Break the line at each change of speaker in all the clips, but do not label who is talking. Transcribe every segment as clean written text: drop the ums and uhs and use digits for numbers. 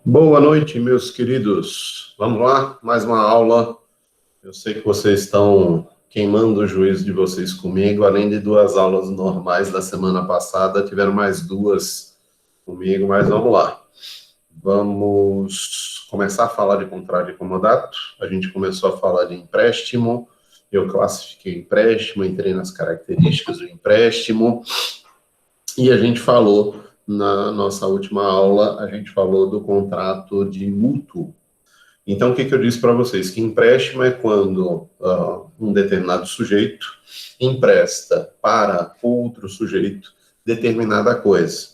Boa noite, meus queridos. Vamos lá, mais uma aula. Eu sei que vocês estão queimando o juízo de vocês comigo, além de 2 aulas normais da semana passada, tiveram mais 2 comigo, mas vamos lá. Vamos começar a falar de contrato de comodato. A gente começou a falar de empréstimo, eu classifiquei empréstimo, entrei nas características do empréstimo, e a gente falou, na nossa última aula, a gente falou do contrato de mútuo. Então, o que eu disse para vocês? Que empréstimo é quando um determinado sujeito empresta para outro sujeito determinada coisa.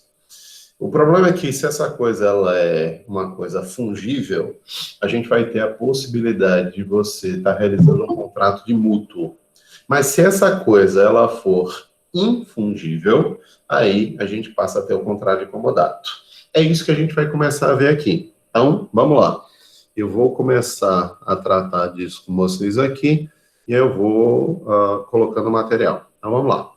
O problema é que se essa coisa ela é uma coisa fungível, a gente vai ter a possibilidade de você estar realizando um contrato de mútuo. Mas se essa coisa ela for infungível, aí a gente passa a ter o contrato de comodato. É isso que a gente vai começar a ver aqui. Então, vamos lá. Eu vou começar a tratar disso com vocês aqui e eu vou colocando o material. Então, vamos lá.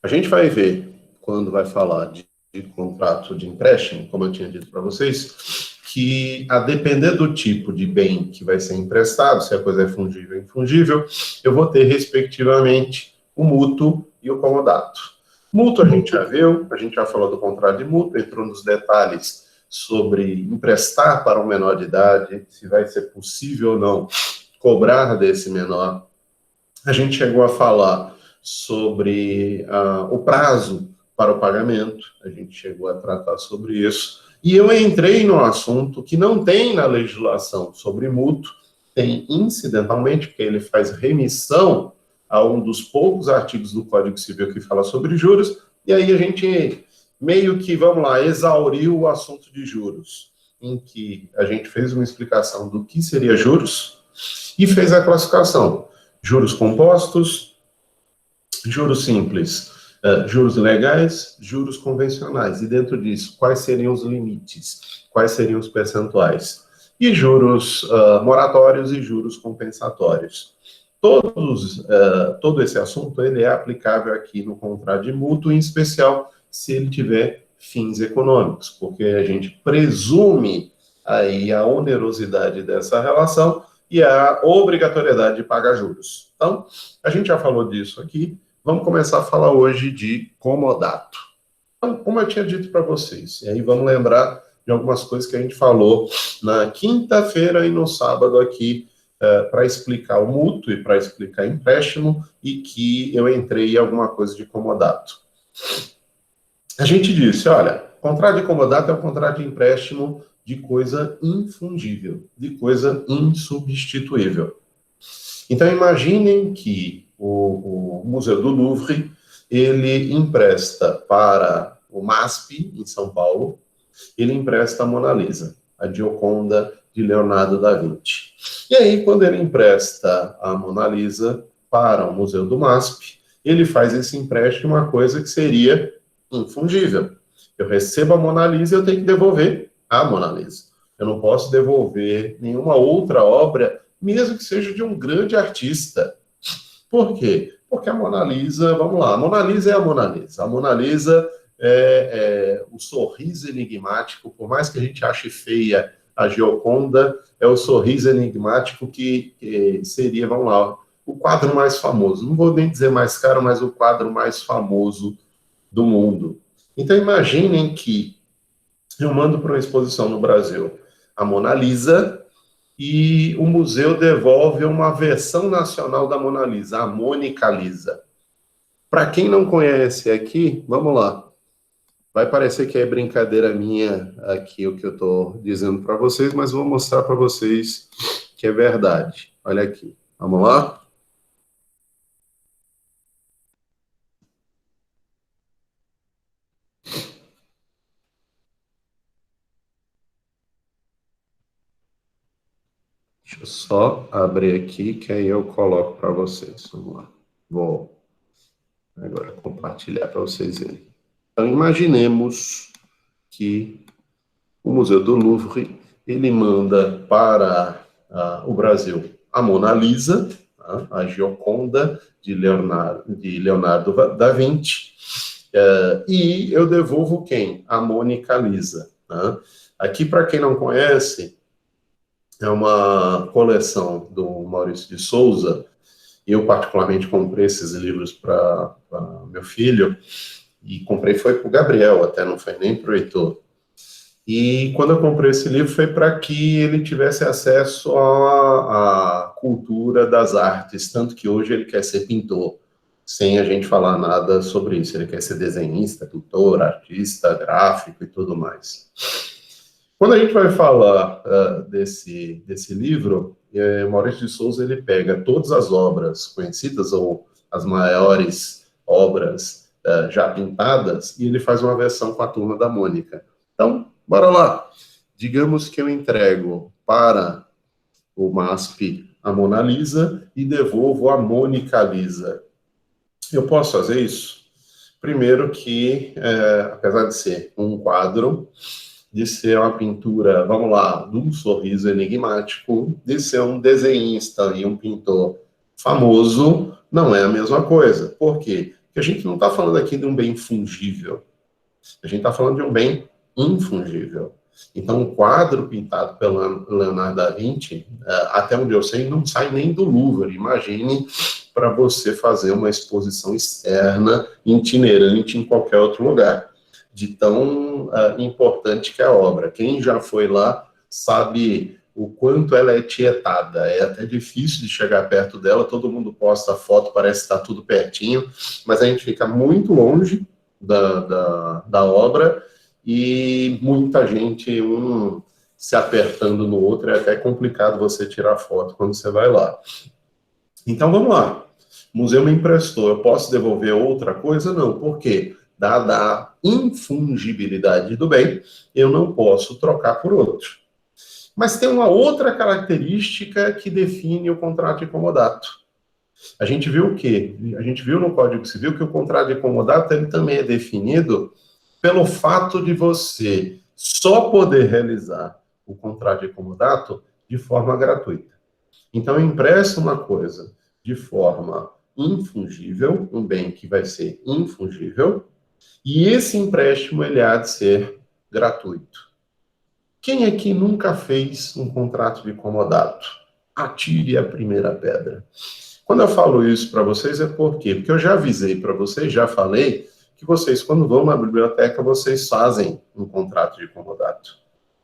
A gente vai ver, quando vai falar de contrato de empréstimo, como eu tinha dito para vocês, que a depender do tipo de bem que vai ser emprestado, se a coisa é fungível ou infungível, eu vou ter, respectivamente, o mútuo e o comodato. Mútuo a gente já viu, a gente já falou do contrato de mútuo, entrou nos detalhes sobre emprestar para um menor de idade, se vai ser possível ou não cobrar desse menor. A gente chegou a falar sobre o prazo para o pagamento, a gente chegou a tratar sobre isso. E eu entrei no assunto que não tem na legislação sobre mútuo, tem incidentalmente, porque ele faz remissão a um dos poucos artigos do Código Civil que fala sobre juros, e aí a gente meio que, vamos lá, exauriu o assunto de juros, em que a gente fez uma explicação do que seria juros e fez a classificação. Juros compostos, juros simples, juros legais, juros convencionais. E dentro disso, quais seriam os limites? Quais seriam os percentuais? E juros moratórios e juros compensatórios. Todo esse assunto ele é aplicável aqui no contrato de mútuo, em especial se ele tiver fins econômicos, porque a gente presume aí a onerosidade dessa relação e a obrigatoriedade de pagar juros. Então, a gente já falou disso aqui, vamos começar a falar hoje de comodato. Então, como eu tinha dito para vocês, e aí vamos lembrar de algumas coisas que a gente falou na quinta-feira e no sábado aqui, para explicar o mútuo e para explicar empréstimo, e que eu entrei em alguma coisa de comodato. A gente disse, olha, contrato de comodato é um contrato de empréstimo de coisa infungível, de coisa insubstituível. Então, imaginem que o Museu do Louvre, ele empresta para o MASP, em São Paulo, ele empresta a Mona Lisa, a Gioconda de Leonardo da Vinci. E aí, quando ele empresta a Mona Lisa para o Museu do MASP, ele faz esse empréstimo uma coisa que seria infungível. Eu recebo a Mona Lisa e eu tenho que devolver a Mona Lisa. Eu não posso devolver nenhuma outra obra, mesmo que seja de um grande artista. Por quê? Porque a Mona Lisa, vamos lá, a Mona Lisa é a Mona Lisa. A Mona Lisa é o sorriso enigmático, por mais que a gente ache feia a Gioconda, é o sorriso enigmático que seria, vamos lá, o quadro mais famoso. Não vou nem dizer mais caro, mas o quadro mais famoso do mundo. Então, imaginem que eu mando para uma exposição no Brasil a Mona Lisa e o museu devolve uma versão nacional da Mona Lisa, a Mônica Lisa. Para quem não conhece aqui, vamos lá. Vai parecer que é brincadeira minha aqui o que eu estou dizendo para vocês, mas vou mostrar para vocês que é verdade. Olha aqui. Vamos lá? Deixa eu só abrir aqui, que aí eu coloco para vocês. Vamos lá. Vou agora compartilhar para vocês verem. Então, imaginemos que o Museu do Louvre, ele manda para o Brasil a Mona Lisa, a Gioconda de Leonardo da Vinci, E eu devolvo quem? A Mônica Lisa. Né? Aqui, para quem não conhece, é uma coleção do Maurício de Souza. Eu, particularmente, comprei esses livros para meu filho, e comprei foi para o Gabriel, até não foi nem para o Heitor. E quando eu comprei esse livro foi para que ele tivesse acesso à cultura das artes, tanto que hoje ele quer ser pintor, sem a gente falar nada sobre isso. Ele quer ser desenhista, pintor, artista, gráfico e tudo mais. Quando a gente vai falar desse livro, Maurício de Souza ele pega todas as obras conhecidas ou as maiores obras já pintadas e ele faz uma versão com a Turma da Mônica. Então, bora lá. Digamos que eu entrego para o MASP a Mona Lisa e devolvo a Mônica Lisa. Eu posso fazer isso? Primeiro que, apesar de ser um quadro, de ser uma pintura, vamos lá, de um sorriso enigmático, de ser um desenhista e um pintor famoso, não é a mesma coisa. Por quê? Porque a gente não está falando aqui de um bem fungível. A gente está falando de um bem infungível. Então, um quadro pintado pelo Leonardo da Vinci, até onde eu sei, não sai nem do Louvre. Imagine para você fazer uma exposição externa, itinerante, em qualquer outro lugar, de tão importante que é a obra. Quem já foi lá sabe o quanto ela é tietada. É até difícil de chegar perto dela, todo mundo posta foto, parece que está tudo pertinho, mas a gente fica muito longe da obra, e muita gente se apertando no outro, é até complicado você tirar foto quando você vai lá. Então vamos lá. O museu me emprestou, eu posso devolver outra coisa? Não. Por quê? Dada a infungibilidade do bem, eu não posso trocar por outro. Mas tem uma outra característica que define o contrato de comodato. A gente viu o quê? A gente viu no Código Civil que o contrato de comodato ele também é definido pelo fato de você só poder realizar o contrato de comodato de forma gratuita. Então, eu empresto uma coisa de forma infungível, um bem que vai ser infungível, e esse empréstimo ele há de ser gratuito. Quem aqui nunca fez um contrato de comodato? Atire a primeira pedra. Quando eu falo isso para vocês é por quê? Porque eu já avisei para vocês, já falei, que vocês, quando vão na biblioteca, vocês fazem um contrato de comodato.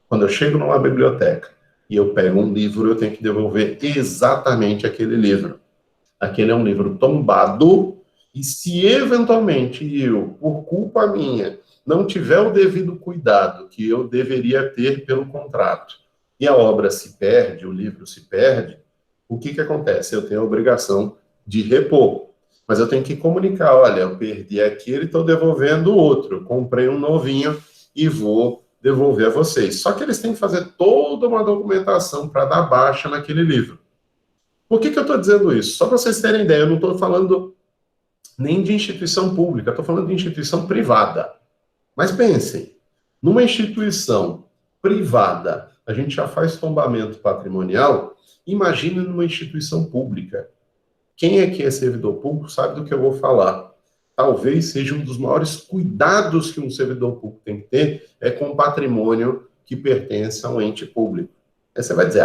Quando eu chego numa biblioteca e eu pego um livro, eu tenho que devolver exatamente aquele livro. Aquele é um livro tombado, e se eventualmente eu, por culpa minha, não tiver o devido cuidado que eu deveria ter pelo contrato, e a obra se perde, o livro se perde, o que acontece? Eu tenho a obrigação de repor. Mas eu tenho que comunicar, olha, eu perdi aquele, estou devolvendo o outro. Comprei um novinho e vou devolver a vocês. Só que eles têm que fazer toda uma documentação para dar baixa naquele livro. Por que eu estou dizendo isso? Só para vocês terem ideia, eu não estou falando nem de instituição pública, estou falando de instituição privada. Mas pensem, numa instituição privada, a gente já faz tombamento patrimonial, imagine numa instituição pública. Quem aqui é servidor público sabe do que eu vou falar. Talvez seja um dos maiores cuidados que um servidor público tem que ter é com o patrimônio que pertence a um ente público. Aí você vai dizer,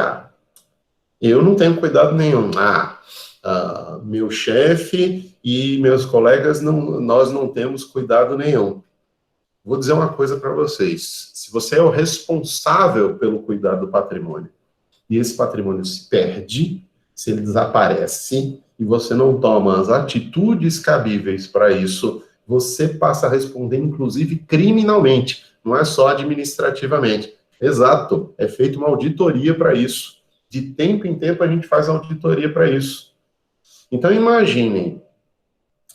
eu não tenho cuidado nenhum. Meu chefe e meus colegas, nós não temos cuidado nenhum. Vou dizer uma coisa para vocês. Se você é o responsável pelo cuidado do patrimônio e esse patrimônio se perde, se ele desaparece e você não toma as atitudes cabíveis para isso, você passa a responder, inclusive, criminalmente, não é só administrativamente. Exato, é feita uma auditoria para isso. De tempo em tempo a gente faz auditoria para isso. Então, imaginem,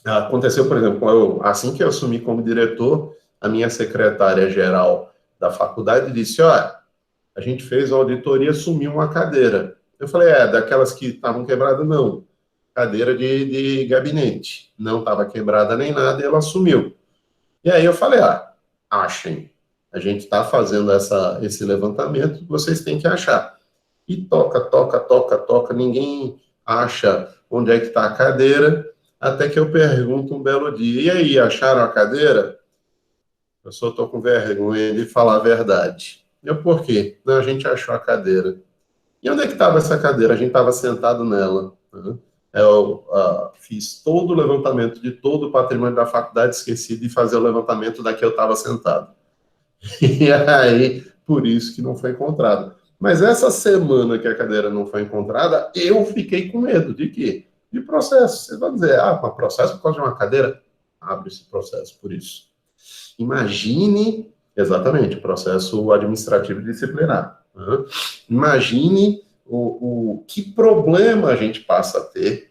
aconteceu, por exemplo, assim que eu assumi como diretor, a minha secretária-geral da faculdade disse, olha, a gente fez a auditoria, sumiu uma cadeira. Eu falei, daquelas que estavam quebradas, não. Cadeira de gabinete. Não estava quebrada nem nada e ela sumiu. E aí eu falei, achem. A gente está fazendo esse levantamento, vocês têm que achar. E toca, ninguém acha onde é que está a cadeira. Até que eu pergunto um belo dia, e aí, acharam a cadeira? Eu só estou com vergonha de falar a verdade. Eu, por quê? Não, a gente achou a cadeira. E onde é que estava essa cadeira? A gente estava sentado nela. Né? Eu fiz todo o levantamento de todo o patrimônio da faculdade, esqueci de fazer o levantamento da que eu estava sentado. E aí, por isso que não foi encontrado. Mas essa semana que a cadeira não foi encontrada, eu fiquei com medo de quê? De processo. Você vai dizer, mas processo por causa de uma cadeira? Abre esse processo por isso. Imagine, exatamente, processo administrativo disciplinar. Né? Imagine que problema a gente passa a ter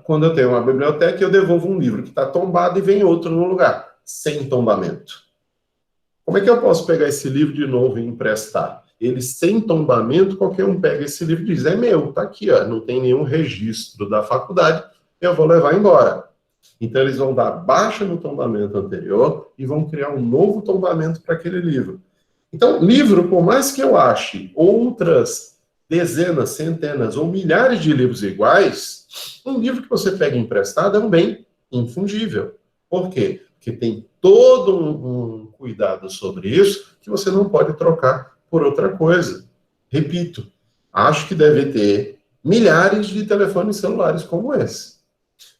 quando eu tenho uma biblioteca e eu devolvo um livro que está tombado e vem outro no lugar, sem tombamento. Como é que eu posso pegar esse livro de novo e emprestar? Ele sem tombamento, qualquer um pega esse livro e diz, é meu, tá aqui, ó, não tem nenhum registro da faculdade, eu vou levar embora. Então, eles vão dar baixa no tombamento anterior e vão criar um novo tombamento para aquele livro. Então, livro, por mais que eu ache outras dezenas, centenas ou milhares de livros iguais, um livro que você pega emprestado é um bem infungível. Por quê? Porque tem todo um cuidado sobre isso que você não pode trocar por outra coisa. Repito, acho que deve ter milhares de telefones celulares como esse.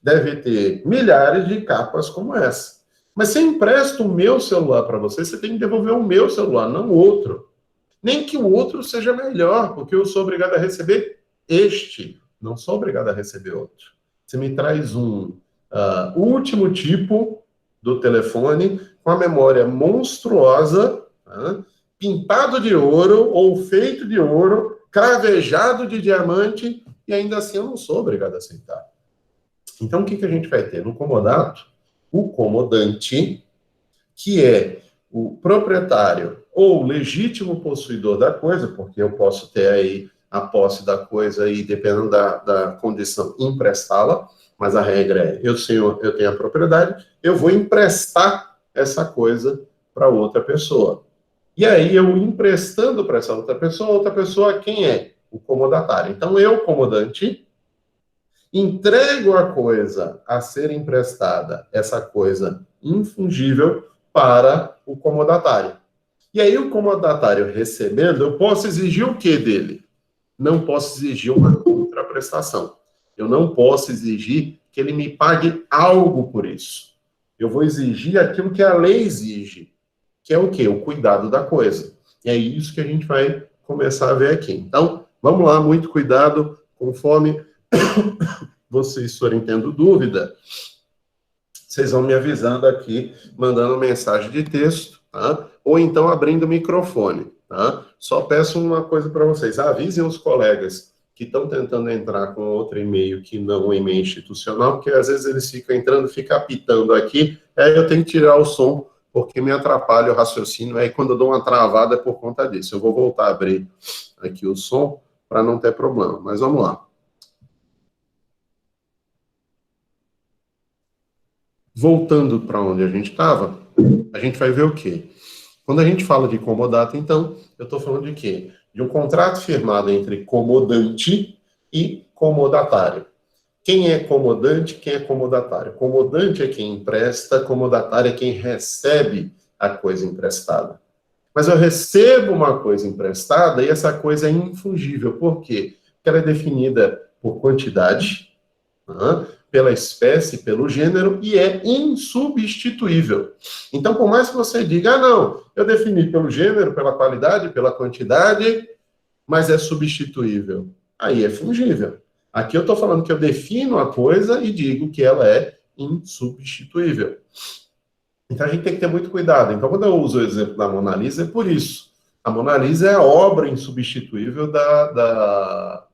Deve ter milhares de capas como essa. Mas se eu empresto o meu celular para você, você tem que devolver o meu celular, não o outro. Nem que o outro seja melhor, porque eu sou obrigado a receber este, não sou obrigado a receber outro. Você me traz um último tipo do telefone com a memória monstruosa, pintado de ouro ou feito de ouro, cravejado de diamante, e ainda assim eu não sou obrigado a aceitar. Então, o que a gente vai ter? No comodato, o comodante, que é o proprietário ou legítimo possuidor da coisa, porque eu posso ter aí a posse da coisa e, dependendo da condição, emprestá-la, mas a regra é, eu tenho a propriedade, eu vou emprestar essa coisa para outra pessoa. E aí, eu emprestando para essa outra pessoa, quem é? O comodatário. Então, eu, comodante, entrego a coisa a ser emprestada, essa coisa infungível, para o comodatário. E aí, o comodatário recebendo, eu posso exigir o que dele? Não posso exigir uma contraprestação. Eu não posso exigir que ele me pague algo por isso. Eu vou exigir aquilo que a lei exige, que é o quê? O cuidado da coisa. E é isso que a gente vai começar a ver aqui. Então, vamos lá, muito cuidado, conforme vocês forem tendo dúvida, vocês vão me avisando aqui, mandando mensagem de texto, tá? Ou então abrindo o microfone, tá? Só peço uma coisa para vocês, avisem os colegas que estão tentando entrar com outro e-mail que não o e-mail institucional, porque às vezes eles ficam entrando, ficam apitando aqui, aí eu tenho que tirar o som, porque me atrapalha o raciocínio, aí quando eu dou uma travada é por conta disso. Eu vou voltar a abrir aqui o som para não ter problema, mas vamos lá. Voltando para onde a gente estava, a gente vai ver o quê? Quando a gente fala de comodato, então, eu estou falando de quê? De um contrato firmado entre comodante e comodatário. Quem é comodante, quem é comodatário? Comodante é quem empresta, comodatário é quem recebe a coisa emprestada. Mas eu recebo uma coisa emprestada e essa coisa é infungível. Por quê? Porque ela é definida por quantidade, pela espécie, pelo gênero, e é insubstituível. Então, por mais que você diga, não, eu defini pelo gênero, pela qualidade, pela quantidade, mas é substituível. Aí é fungível. Aqui eu estou falando que eu defino a coisa e digo que ela é insubstituível. Então, a gente tem que ter muito cuidado. Então, quando eu uso o exemplo da Mona Lisa, é por isso. A Mona Lisa é a obra insubstituível da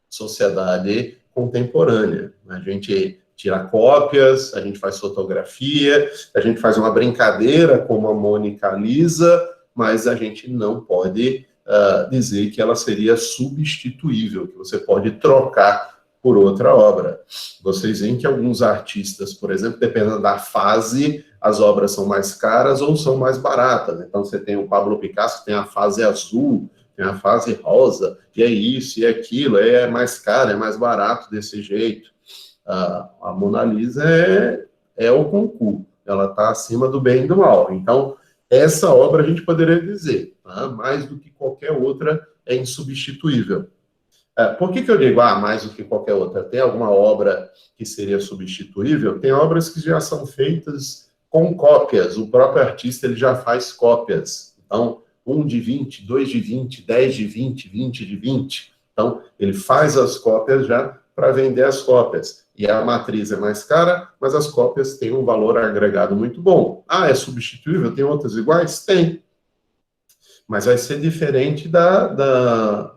sociedade contemporânea. A gente tira cópias, a gente faz fotografia, a gente faz uma brincadeira como a Mônica Lisa, mas a gente não pode dizer que ela seria substituível, que você pode trocar por outra obra. Vocês veem que alguns artistas, por exemplo, dependendo da fase, as obras são mais caras ou são mais baratas. Então, você tem o Pablo Picasso, tem a fase azul, tem a fase rosa, e é isso, e é aquilo, é mais caro, é mais barato desse jeito. A Mona Lisa é o concurso, ela está acima do bem e do mal. Então, essa obra a gente poderia dizer, tá? Mais do que qualquer outra, é insubstituível. Por que eu digo, mais do que qualquer outra? Tem alguma obra que seria substituível? Tem obras que já são feitas com cópias, o próprio artista ele já faz cópias. Então, 1 de 20, 2 de 20, 10 de 20, 20 de 20. Então, ele faz as cópias já para vender as cópias. E a matriz é mais cara, mas as cópias têm um valor agregado muito bom. É substituível? Tem outras iguais? Tem. Mas vai ser diferente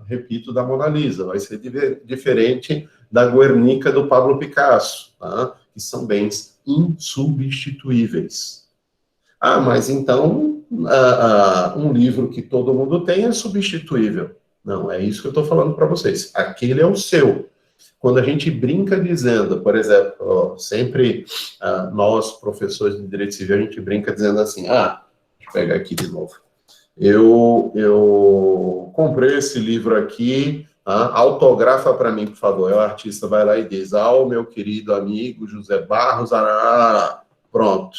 repito, da Mona Lisa, vai ser diferente da Guernica do Pablo Picasso, tá? Que são bens insubstituíveis. Mas então, um livro que todo mundo tem é substituível. Não, é isso que eu estou falando para vocês. Aquele é o seu. Quando a gente brinca dizendo, por exemplo, sempre nós, professores de Direito Civil, a gente brinca dizendo assim, deixa eu pegar aqui de novo. Eu comprei esse livro aqui, autografa para mim, por favor. O artista vai lá e diz, meu querido amigo José Barros, pronto.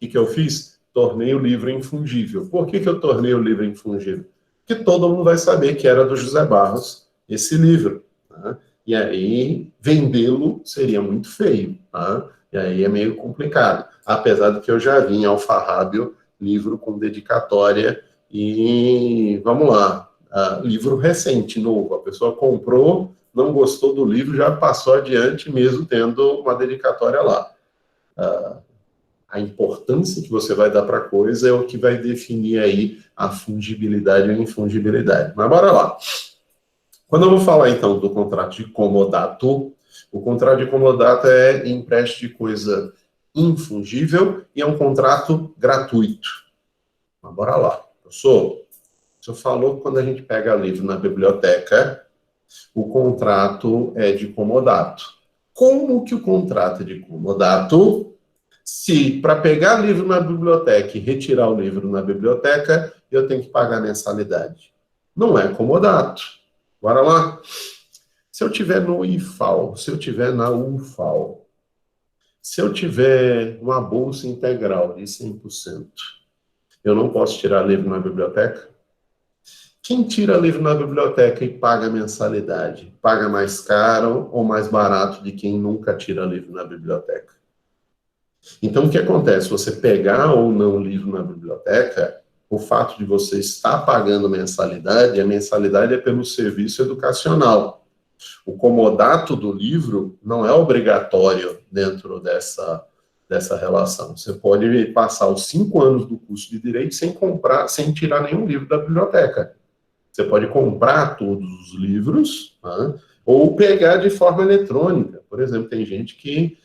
O que eu fiz? Tornei o livro infungível. Por que eu tornei o livro infungível? Porque todo mundo vai saber que era do José Barros esse livro. Tá? E aí, vendê-lo seria muito feio. Tá? E aí é meio complicado. Apesar de que eu já vi em Alfarrábio livro com dedicatória. E vamos lá, livro recente, novo. A pessoa comprou, não gostou do livro, já passou adiante mesmo tendo uma dedicatória lá. A importância que você vai dar para a coisa é o que vai definir aí a fungibilidade ou infungibilidade. Mas bora lá. Quando eu vou falar então do contrato de comodato, o contrato de comodato é empréstimo de coisa infungível e é um contrato gratuito. Mas bora lá. O senhor falou que quando a gente pega livro na biblioteca, o contrato é de comodato. Como que o contrato é de comodato se, para pegar livro na biblioteca e retirar o livro na biblioteca, eu tenho que pagar mensalidade? Não é comodato. Bora lá. Se eu tiver no IFAL, se eu tiver na UFAL, se eu tiver uma bolsa integral de 100%, eu não posso tirar livro na biblioteca? Quem tira livro na biblioteca e paga mensalidade? Paga mais caro ou mais barato de quem nunca tira livro na biblioteca? Então, o que acontece? Você pegar ou não livro na biblioteca, o fato de você estar pagando mensalidade, a mensalidade é pelo serviço educacional. O comodato do livro não é obrigatório dentro dessa relação. Você pode passar os 5 anos do curso de Direito sem tirar nenhum livro da biblioteca. Você pode comprar todos os livros, ou pegar de forma eletrônica. Por exemplo, tem gente que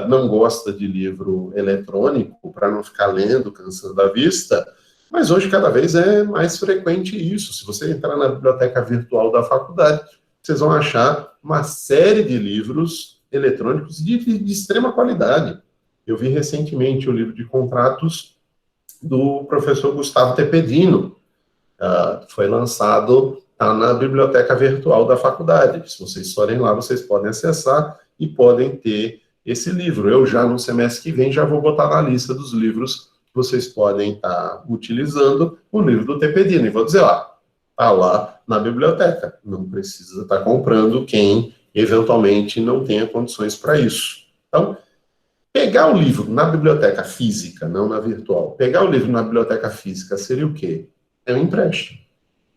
não gosta de livro eletrônico para não ficar lendo, cansando a vista, mas hoje cada vez é mais frequente isso. Se você entrar na biblioteca virtual da faculdade, vocês vão achar uma série de livros eletrônicos de extrema qualidade. Eu vi recentemente o livro de contratos do professor Gustavo Tepedino. Foi lançado, está na biblioteca virtual da faculdade. Se vocês forem lá, vocês podem acessar e podem ter esse livro. Eu já, no semestre que vem, já vou botar na lista dos livros que vocês podem estar utilizando o livro do Tepedino. E vou dizer, está lá na biblioteca. Não precisa estar comprando quem, eventualmente, não tenha condições para isso. Então, pegar o livro na biblioteca física, não na virtual, pegar o livro na biblioteca física seria o quê? É um empréstimo.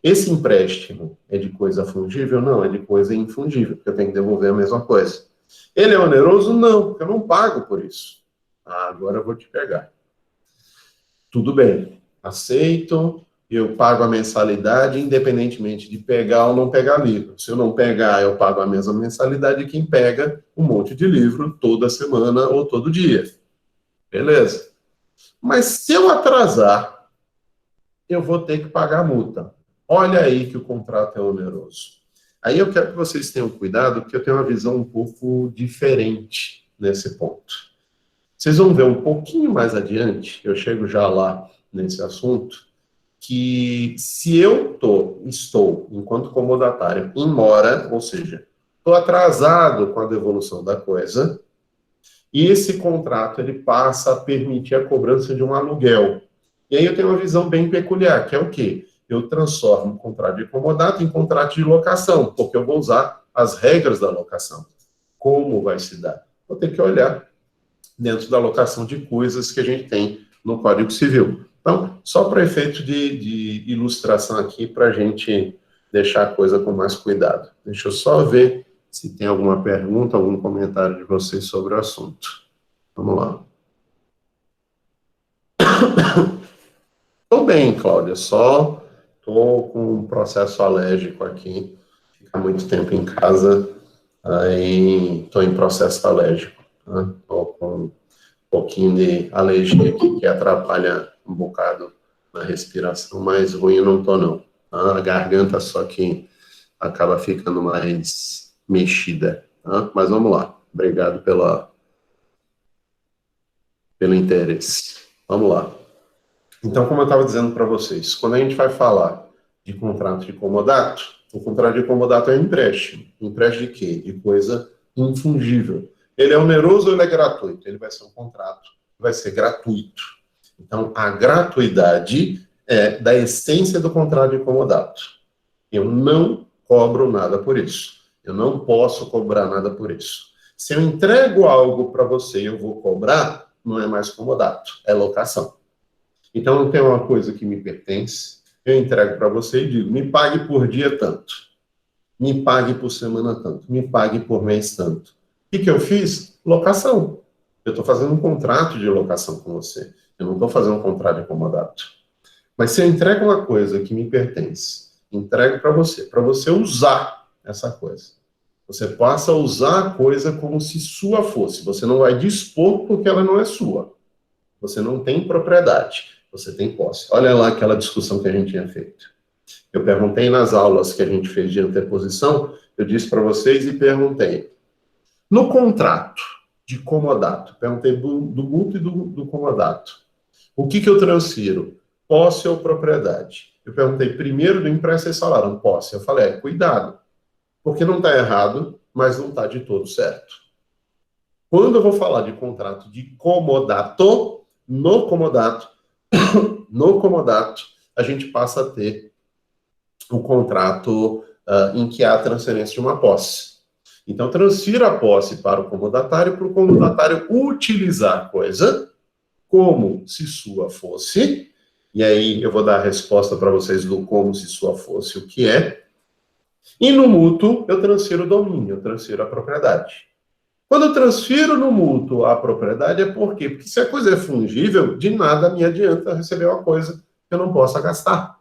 Esse empréstimo é de coisa fungível? Não, é de coisa infungível, porque eu tenho que devolver a mesma coisa. Ele é oneroso? Não, porque eu não pago por isso. Agora eu vou te pegar. Tudo bem, aceito, eu pago a mensalidade, independentemente de pegar ou não pegar livro. Se eu não pegar, eu pago a mesma mensalidade de quem pega um monte de livro toda semana ou todo dia. Beleza. Mas se eu atrasar, eu vou ter que pagar a multa. Olha aí que o contrato é oneroso. Aí eu quero que vocês tenham cuidado, porque eu tenho uma visão um pouco diferente nesse ponto. Vocês vão ver um pouquinho mais adiante, eu chego já lá nesse assunto, que se eu estou, enquanto comodatário, em mora, ou seja, estou atrasado com a devolução da coisa, e esse contrato ele passa a permitir a cobrança de um aluguel. E aí eu tenho uma visão bem peculiar, que é o quê? Eu transformo o contrato de comodato em contrato de locação, porque eu vou usar as regras da locação. Como vai se dar? Vou ter que olhar dentro da locação de coisas que a gente tem no Código Civil. Então, só para efeito de ilustração aqui, para a gente deixar a coisa com mais cuidado. Deixa eu só ver se tem alguma pergunta, algum comentário de vocês sobre o assunto. Vamos lá. Estou bem, Cláudia, só estou com um processo alérgico aqui. Ficar muito tempo em casa, aí estou em processo alérgico. Estou com um pouquinho de alergia aqui que atrapalha um bocado na respiração, mas ruim eu não estou não. A garganta só que acaba ficando mais mexida. Mas vamos lá. Obrigado pelo interesse. Vamos lá. Então, como eu estava dizendo para vocês, quando a gente vai falar de contrato de comodato, o contrato de comodato é um empréstimo. Empréstimo de quê? De coisa infungível. Ele é oneroso ou ele é gratuito? Ele vai ser um contrato, vai ser gratuito. Então, a gratuidade é da essência do contrato de comodato. Eu não cobro nada por isso. Eu não posso cobrar nada por isso. Se eu entrego algo para você e eu vou cobrar, não é mais comodato, é locação. Então, não tem uma coisa que me pertence, eu entrego para você e digo, me pague por dia tanto, me pague por semana tanto, me pague por mês tanto. O que eu fiz? Locação. Eu estou fazendo um contrato de locação com você. Eu não estou fazendo um contrato de comodato. Mas se eu entrego uma coisa que me pertence, entrego para você usar essa coisa. Você passa a usar a coisa como se sua fosse. Você não vai dispor porque ela não é sua. Você não tem propriedade. Você tem posse. Olha lá aquela discussão que a gente tinha feito. Eu perguntei nas aulas que a gente fez de anteposição, eu disse para vocês e perguntei. No contrato de comodato, perguntei do mútuo e do comodato. O que eu transfiro? Posse ou propriedade? Eu perguntei primeiro do empréstimo, vocês falaram posse. Eu falei, cuidado, porque não está errado, mas não está de todo certo. Quando eu vou falar de contrato de comodato, no comodato, a gente passa a ter o contrato em que há a transferência de uma posse. Então, transfira a posse para o comodatário utilizar a coisa como se sua fosse, e aí eu vou dar a resposta para vocês do como se sua fosse o que é, e no mútuo eu transfiro o domínio, eu transfiro a propriedade. Quando eu transfiro no mútuo a propriedade, é por quê? Porque se a coisa é fungível, de nada me adianta receber uma coisa que eu não possa gastar.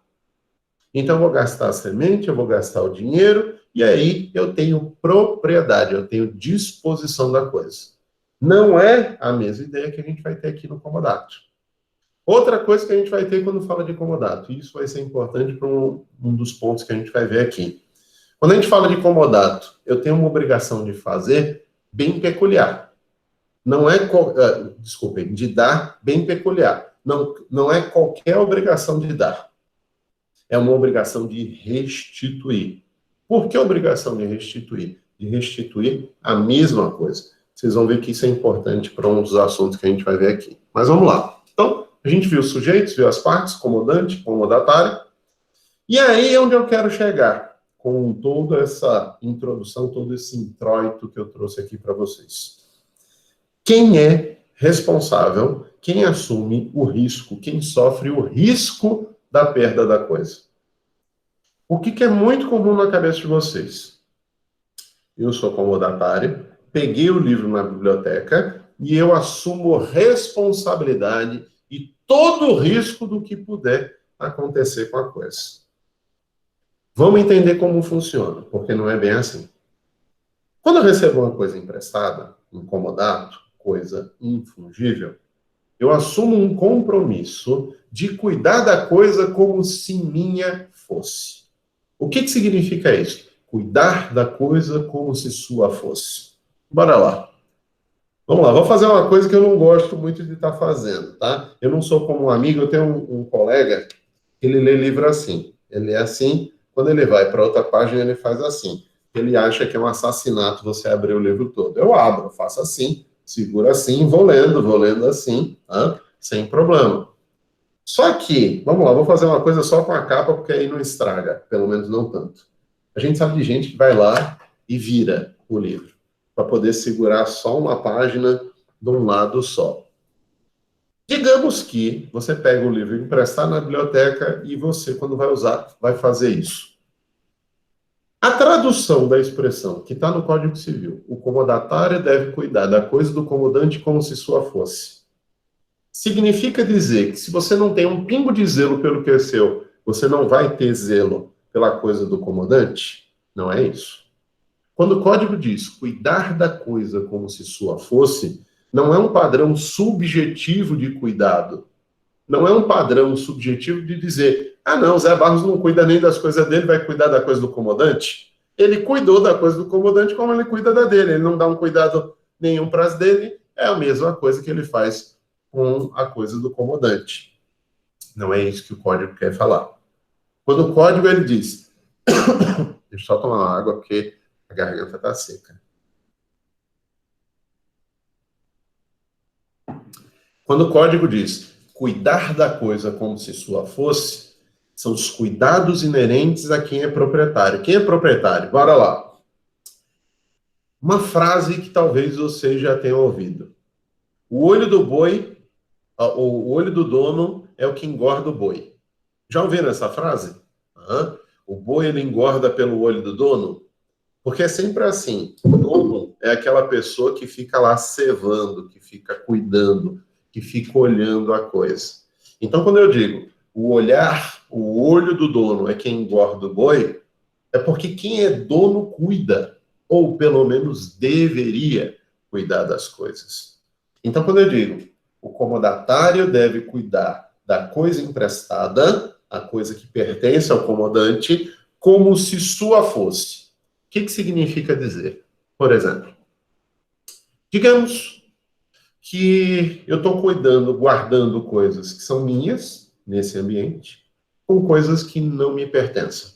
Então, eu vou gastar a semente, eu vou gastar o dinheiro, e aí eu tenho propriedade, eu tenho disposição da coisa. Não é a mesma ideia que a gente vai ter aqui no comodato. Outra coisa que a gente vai ter quando fala de comodato, e isso vai ser importante para um dos pontos que a gente vai ver aqui. Quando a gente fala de comodato, eu tenho uma obrigação de fazer bem peculiar. Não é, desculpem, de dar bem peculiar. Não é qualquer obrigação de dar. É uma obrigação de restituir. Por que obrigação de restituir? De restituir a mesma coisa. Vocês vão ver que isso é importante para um dos assuntos que a gente vai ver aqui. Mas vamos lá. Então, a gente viu os sujeitos, viu as partes, comodante, comodatário. E aí é onde eu quero chegar, com toda essa introdução, todo esse introito que eu trouxe aqui para vocês. Quem é responsável, quem assume o risco, quem sofre o risco da perda da coisa? O que é muito comum na cabeça de vocês? Eu sou comodatário, peguei o livro na biblioteca e eu assumo responsabilidade e todo o risco do que puder acontecer com a coisa. Vamos entender como funciona, porque não é bem assim. Quando eu recebo uma coisa emprestada, um comodato, coisa infungível, eu assumo um compromisso de cuidar da coisa como se minha fosse. O que significa isso? Cuidar da coisa como se sua fosse. Bora lá. Vamos lá, vou fazer uma coisa que eu não gosto muito de estar fazendo, tá? Eu não sou como um amigo, eu tenho um colega que ele lê livro assim. Ele é assim, quando ele vai para outra página, ele faz assim. ele acha que é um assassinato você abrir o livro todo. Eu abro, eu faço assim, seguro assim, vou lendo assim, sem problema. Só que, vamos lá, vou fazer uma coisa só com a capa, porque aí não estraga, pelo menos não tanto. A gente sabe de gente que vai lá e vira o livro, para poder segurar só uma página de um lado só. Digamos que você pega o livro emprestado na biblioteca e você, quando vai usar, vai fazer isso. A tradução da expressão que está no Código Civil, o comodatário deve cuidar da coisa do comodante como se sua fosse, significa dizer que se você não tem um pingo de zelo pelo que é seu, você não vai ter zelo pela coisa do comodante? Não é isso. Quando o código diz cuidar da coisa como se sua fosse, não é um padrão subjetivo de cuidado. Não é um padrão subjetivo de dizer, ah não, Zé Barros não cuida nem das coisas dele, vai cuidar da coisa do comodante. Ele cuidou da coisa do comodante como ele cuida da dele. Ele não dá um cuidado nenhum para as dele. É a mesma coisa que ele faz com a coisa do comodante. Não é isso que o código quer falar. Quando o código ele diz, deixa eu só tomar uma água porque a garganta está seca. Quando o código diz cuidar da coisa como se sua fosse, são os cuidados inerentes a quem é proprietário. Quem é proprietário? Bora lá. Uma frase que talvez você já tenha ouvido. O olho do boi, o olho do dono é o que engorda o boi. Já ouviram essa frase? O boi ele engorda pelo olho do dono? Porque é sempre assim. O dono é aquela pessoa que fica lá cevando, que fica cuidando, que fica olhando a coisa. Então, quando eu digo o olhar, o olho do dono é quem engorda o boi, é porque quem é dono cuida, ou pelo menos deveria cuidar das coisas. Então, quando eu digo o comodatário deve cuidar da coisa emprestada, a coisa que pertence ao comodante, como se sua fosse. O que significa dizer? Por exemplo, digamos que eu estou cuidando, guardando coisas que são minhas nesse ambiente, com coisas que não me pertencem.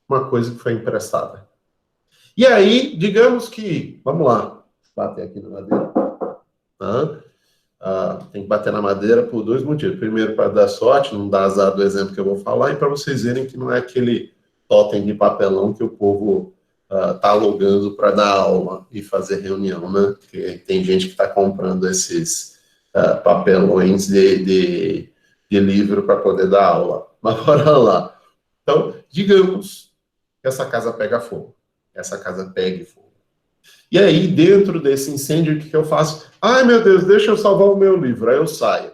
Uma coisa que foi emprestada. E aí, digamos que, vamos lá, bater aqui na madeira. Tem que bater na madeira por dois motivos. Primeiro, para dar sorte, não dar azar do exemplo que eu vou falar, e para vocês verem que não é aquele totem de papelão que o povo está alugando para dar aula e fazer reunião, né? Porque tem gente que está comprando esses papelões de livro para poder dar aula. Mas bora lá. Então, digamos que essa casa pega fogo. Essa casa pegue fogo. E aí, dentro desse incêndio, o que eu faço? Ai, meu Deus, deixa eu salvar o meu livro. Aí eu saio.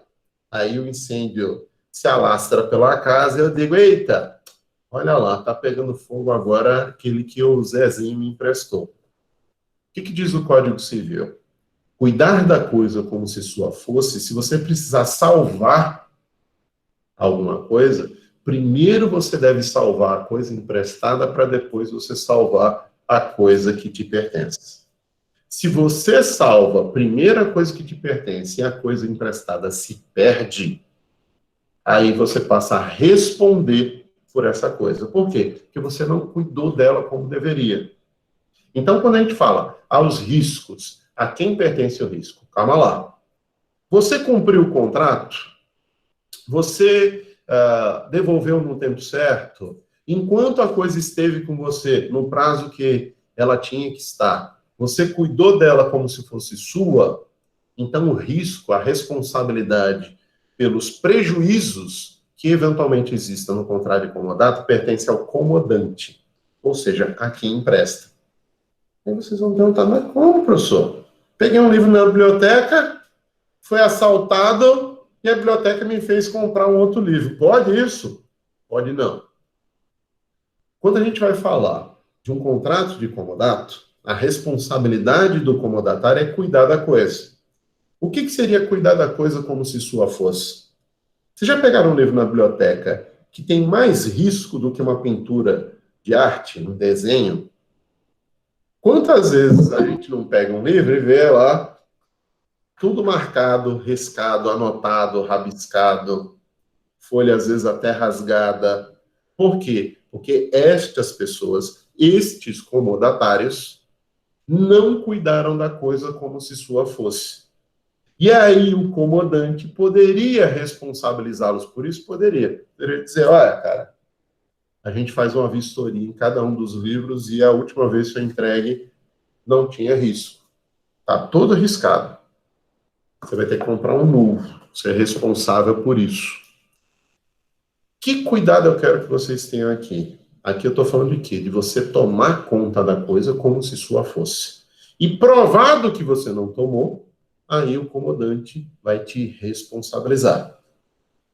Aí o incêndio se alastra pela casa e eu digo, eita, olha lá, tá pegando fogo agora aquele que o Zezinho me emprestou. O que diz o Código Civil? Cuidar da coisa como se sua fosse, se você precisar salvar alguma coisa, primeiro você deve salvar a coisa emprestada para depois você salvar a coisa que te pertence. Se você salva a primeira coisa que te pertence e a coisa emprestada se perde, aí você passa a responder por essa coisa. Por quê? Porque você não cuidou dela como deveria. Então, quando a gente fala aos riscos, a quem pertence o risco? Calma lá. Você cumpriu o contrato? Você devolveu no tempo certo? Enquanto a coisa esteve com você no prazo que ela tinha que estar, você cuidou dela como se fosse sua? Então, o risco, a responsabilidade pelos prejuízos que eventualmente existam no contrato de comodato pertence ao comodante, ou seja, a quem empresta. Aí vocês vão perguntar, mas como, professor? Peguei um livro na biblioteca, foi assaltado e a biblioteca me fez comprar um outro livro. Pode isso? Pode não. Quando a gente vai falar de um contrato de comodato, a responsabilidade do comodatário é cuidar da coisa. O que seria cuidar da coisa como se sua fosse? Vocês já pegaram um livro na biblioteca que tem mais risco do que uma pintura de arte, um desenho? Quantas vezes a gente não pega um livro e vê lá tudo marcado, riscado, anotado, rabiscado, folha às vezes até rasgada. Por quê? Porque estas pessoas estes comodatários não cuidaram da coisa como se sua fosse. E aí o comodante poderia responsabilizá-los por isso? Poderia. Poderia dizer, olha, cara, a gente faz uma vistoria em cada um dos livros e a última vez que eu entregue não tinha risco. Está todo arriscado. Você vai ter que comprar um novo. Você é responsável por isso. Que cuidado eu quero que vocês tenham aqui? Aqui eu estou falando de quê? De você tomar conta da coisa como se sua fosse. E provado que você não tomou, aí o comodante vai te responsabilizar.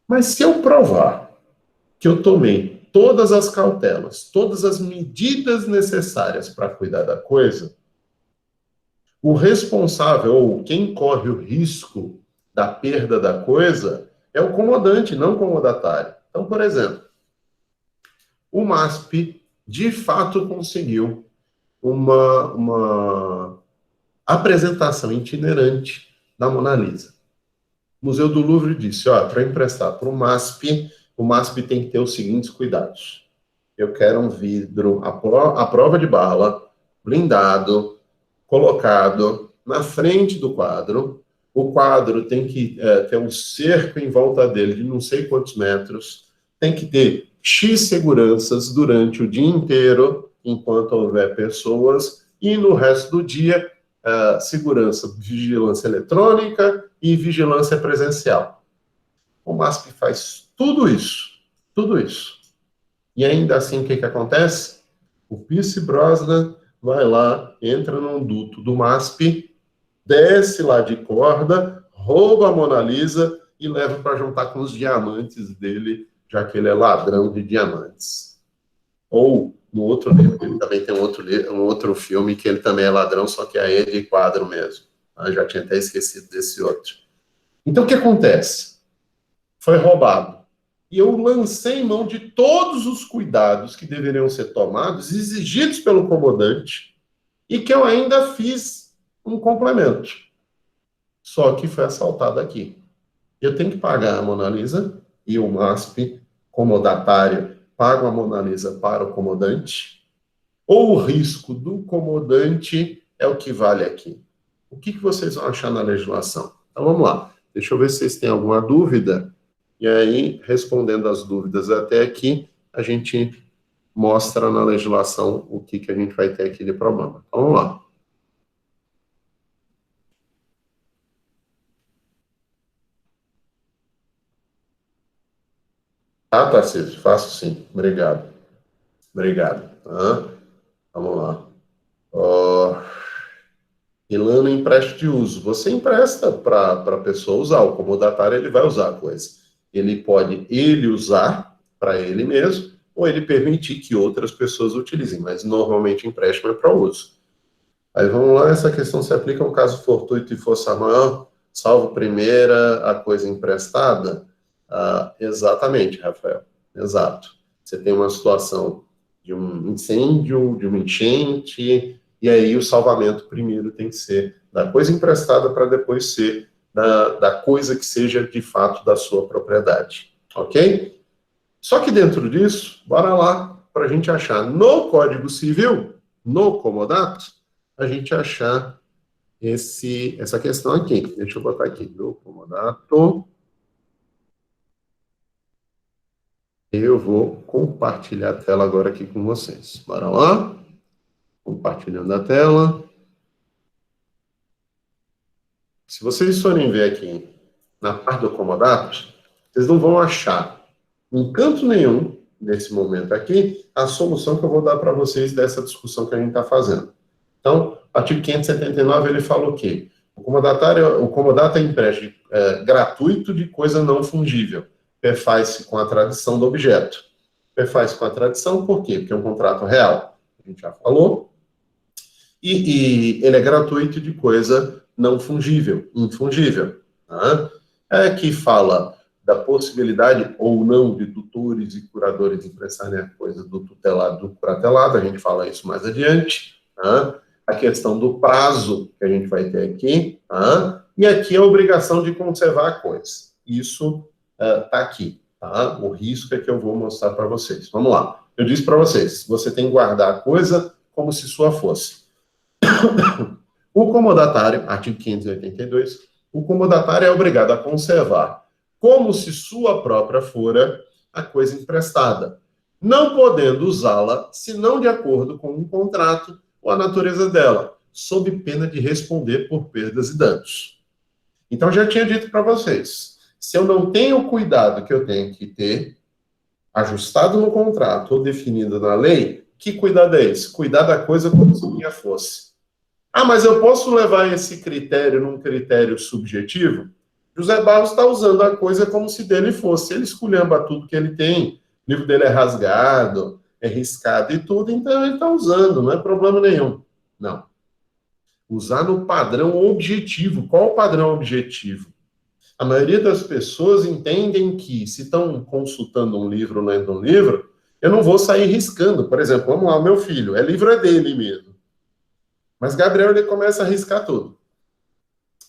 Mas se eu provar que eu tomei todas as cautelas, todas as medidas necessárias para cuidar da coisa, o responsável, ou quem corre o risco da perda da coisa, é o comodante, não o comodatário. Então, por exemplo, o MASP de fato conseguiu uma apresentação itinerante da Mona Lisa. O Museu do Louvre disse, ó, para emprestar para o MASP tem que ter os seguintes cuidados. Eu quero um vidro à prova de bala, blindado, colocado na frente do quadro. O quadro tem que ter um cerco em volta dele de não sei quantos metros. Tem que ter X seguranças durante o dia inteiro, enquanto houver pessoas. E no resto do dia, segurança, vigilância eletrônica e vigilância presencial. O MASP faz tudo isso. Tudo isso. E ainda assim, o que acontece? O Pierce Brosnan vai lá, entra num duto do MASP, desce lá de corda, rouba a Mona Lisa e leva para juntar com os diamantes dele, já que ele é ladrão de diamantes. Ou, no outro livro, ele também tem um outro filme que ele também é ladrão, só que aí é de quadro mesmo. Eu já tinha até esquecido desse outro. Então, o que acontece? Foi roubado. E eu lancei mão de todos os cuidados que deveriam ser tomados, exigidos pelo comodante, e que eu ainda fiz um complemento. Só que foi assaltado aqui. Eu tenho que pagar a Mona Lisa, e o MASP, comodatário, paga a Mona Lisa para o comodante, ou o risco do comodante é o que vale aqui? O que vocês vão achar na legislação? Então vamos lá. Deixa eu ver se vocês têm alguma dúvida. E aí, respondendo as dúvidas até aqui, a gente mostra na legislação o que a gente vai ter aqui de problema. Então, vamos lá. Ah, Tarcísio, faço sim. Obrigado. Obrigado. Vamos lá. Ilana, empréstimo de uso. Você empresta para a pessoa usar. O comodatário, ele vai usar a coisa. Ele pode usar para ele mesmo, ou ele permitir que outras pessoas utilizem, mas normalmente empréstimo é para uso. Aí vamos lá, essa questão se aplica a um caso fortuito e força maior, salvo primeira, a coisa emprestada? Exatamente, Rafael, exato. Você tem uma situação de um incêndio, de uma enchente, e aí o salvamento primeiro tem que ser da coisa emprestada para depois ser da coisa que seja de fato da sua propriedade, ok? Só que dentro disso, bora lá para a gente achar no Código Civil, no comodato, a gente achar essa questão aqui. Deixa eu botar aqui, no comodato. Eu vou compartilhar a tela agora aqui com vocês. Bora lá? Compartilhando a tela. Se vocês forem ver aqui na parte do comodato, vocês não vão achar em canto nenhum, nesse momento aqui, a solução que eu vou dar para vocês dessa discussão que a gente está fazendo. Então, artigo 579, ele fala o quê? O comodato é empréstimo gratuito de coisa não fungível. Perfaz-se com a tradição do objeto. Perfaz-se com a tradição, por quê? Porque é um contrato real. A gente já falou. E ele é gratuito de coisa não fungível, infungível. Tá? Que fala da possibilidade ou não de tutores e curadores emprestarem a coisa do tutelado do curatelado, a gente fala isso mais adiante. Tá? A questão do prazo que a gente vai ter aqui, tá? E aqui a obrigação de conservar a coisa. Isso está aqui, tá? O risco é que eu vou mostrar para vocês. Vamos lá. Eu disse para vocês, você tem que guardar a coisa como se sua fosse. O comodatário, artigo 582, o comodatário é obrigado a conservar, como se sua própria fora, a coisa emprestada, não podendo usá-la, senão de acordo com um contrato ou a natureza dela, sob pena de responder por perdas e danos. Então, já tinha dito para vocês, se eu não tenho o cuidado que eu tenho que ter, ajustado no contrato ou definido na lei, que cuidado é esse? Cuidar da coisa como se minha fosse. Ah, mas eu posso levar esse critério num critério subjetivo? José Barros está usando a coisa como se dele fosse. Ele esculhamba tudo que ele tem, o livro dele é rasgado, é riscado e tudo, então ele está usando, não é problema nenhum. Não. Usar no padrão objetivo. Qual o padrão objetivo? A maioria das pessoas entendem que, se estão consultando um livro, lendo um livro, eu não vou sair riscando. Por exemplo, vamos lá, o meu filho, livro é dele mesmo. Mas Gabriel, ele começa a riscar tudo.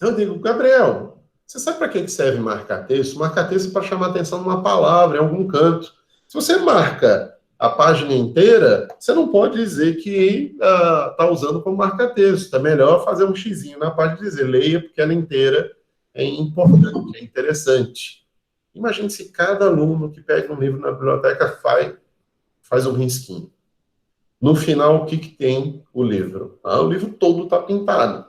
Eu digo, Gabriel, você sabe para que serve marcar texto? Marcar texto é para chamar atenção numa palavra, em algum canto. Se você marca a página inteira, você não pode dizer que está usando como marca-texto. É melhor fazer um xizinho na página e dizer, leia, porque ela inteira é importante, é interessante. Imagine se cada aluno que pega um livro na biblioteca faz um risquinho. No final, o que tem o livro? O livro todo está pintado.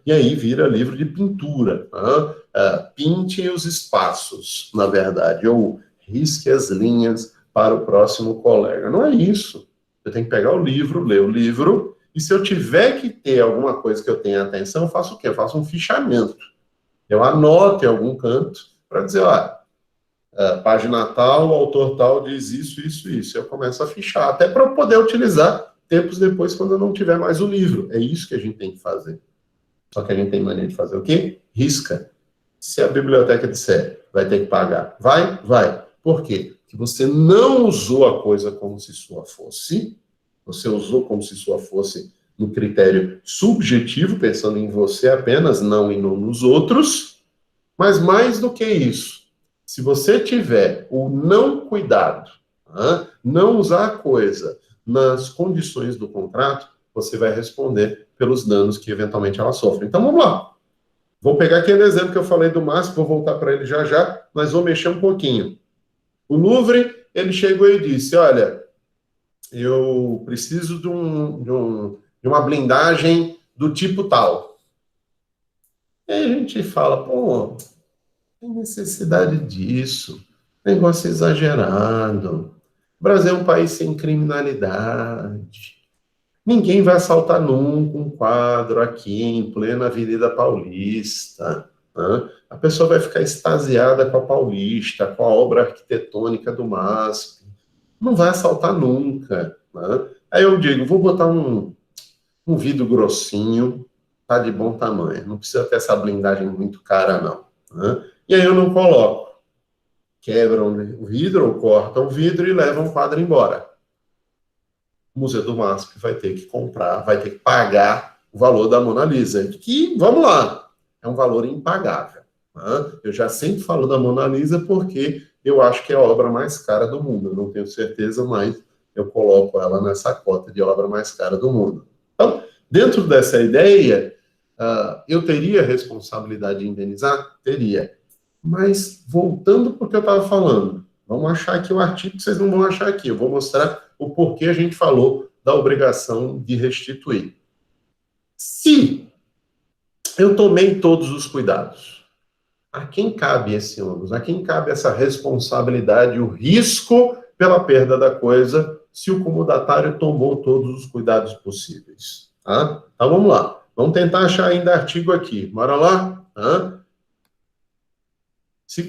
E aí vira livro de pintura. Pinte os espaços, na verdade, ou risque as linhas para o próximo colega. Não é isso. Eu tenho que pegar o livro, ler o livro, e se eu tiver que ter alguma coisa que eu tenha atenção, eu faço o quê? Eu faço um fichamento. Eu anoto em algum canto para dizer, página tal, o autor tal diz isso, isso, isso. Eu começo a fichar, até para eu poder utilizar tempos depois, quando eu não tiver mais o livro. É isso que a gente tem que fazer. Só que a gente tem mania de fazer o quê? Risca. Se a biblioteca disser, vai ter que pagar. Vai? Vai. Por quê? Porque você não usou a coisa como se sua fosse. Você usou como se sua fosse no critério subjetivo, pensando em você apenas, não e não nos outros. Mas mais do que isso, se você tiver o não cuidado, não usar a coisa nas condições do contrato, você vai responder pelos danos que eventualmente ela sofre. Então vamos lá. Vou pegar aquele exemplo que eu falei do Márcio, vou voltar para ele já já, mas vou mexer um pouquinho. O Louvre, ele chegou e disse, olha, eu preciso de uma blindagem do tipo tal. E aí a gente fala, pô, tem necessidade disso, negócio exagerado. O Brasil é um país sem criminalidade. Ninguém vai assaltar nunca um quadro aqui em plena Avenida Paulista. A pessoa vai ficar extasiada com a Paulista, com a obra arquitetônica do MASP. Não vai assaltar nunca. Aí eu digo, vou botar um vidro grossinho, tá de bom tamanho. Não precisa ter essa blindagem muito cara, não. E aí eu não coloco. Quebram o vidro ou cortam o vidro e levam o quadro embora. O Museu do MASP vai ter que comprar, vai ter que pagar o valor da Mona Lisa. Que, vamos lá, é um valor impagável. Eu já sempre falo da Mona Lisa porque eu acho que é a obra mais cara do mundo. Eu não tenho certeza, mas eu coloco ela nessa cota de obra mais cara do mundo. Então, dentro dessa ideia, eu teria responsabilidade de indenizar? Teria. Mas, voltando para o que eu estava falando, vamos achar aqui o artigo que vocês não vão achar aqui. Eu vou mostrar o porquê a gente falou da obrigação de restituir. Se eu tomei todos os cuidados, a quem cabe esse ônus? A quem cabe essa responsabilidade, o risco pela perda da coisa, se o comodatário tomou todos os cuidados possíveis? Então, vamos lá. Vamos tentar achar ainda artigo aqui. Bora lá? Se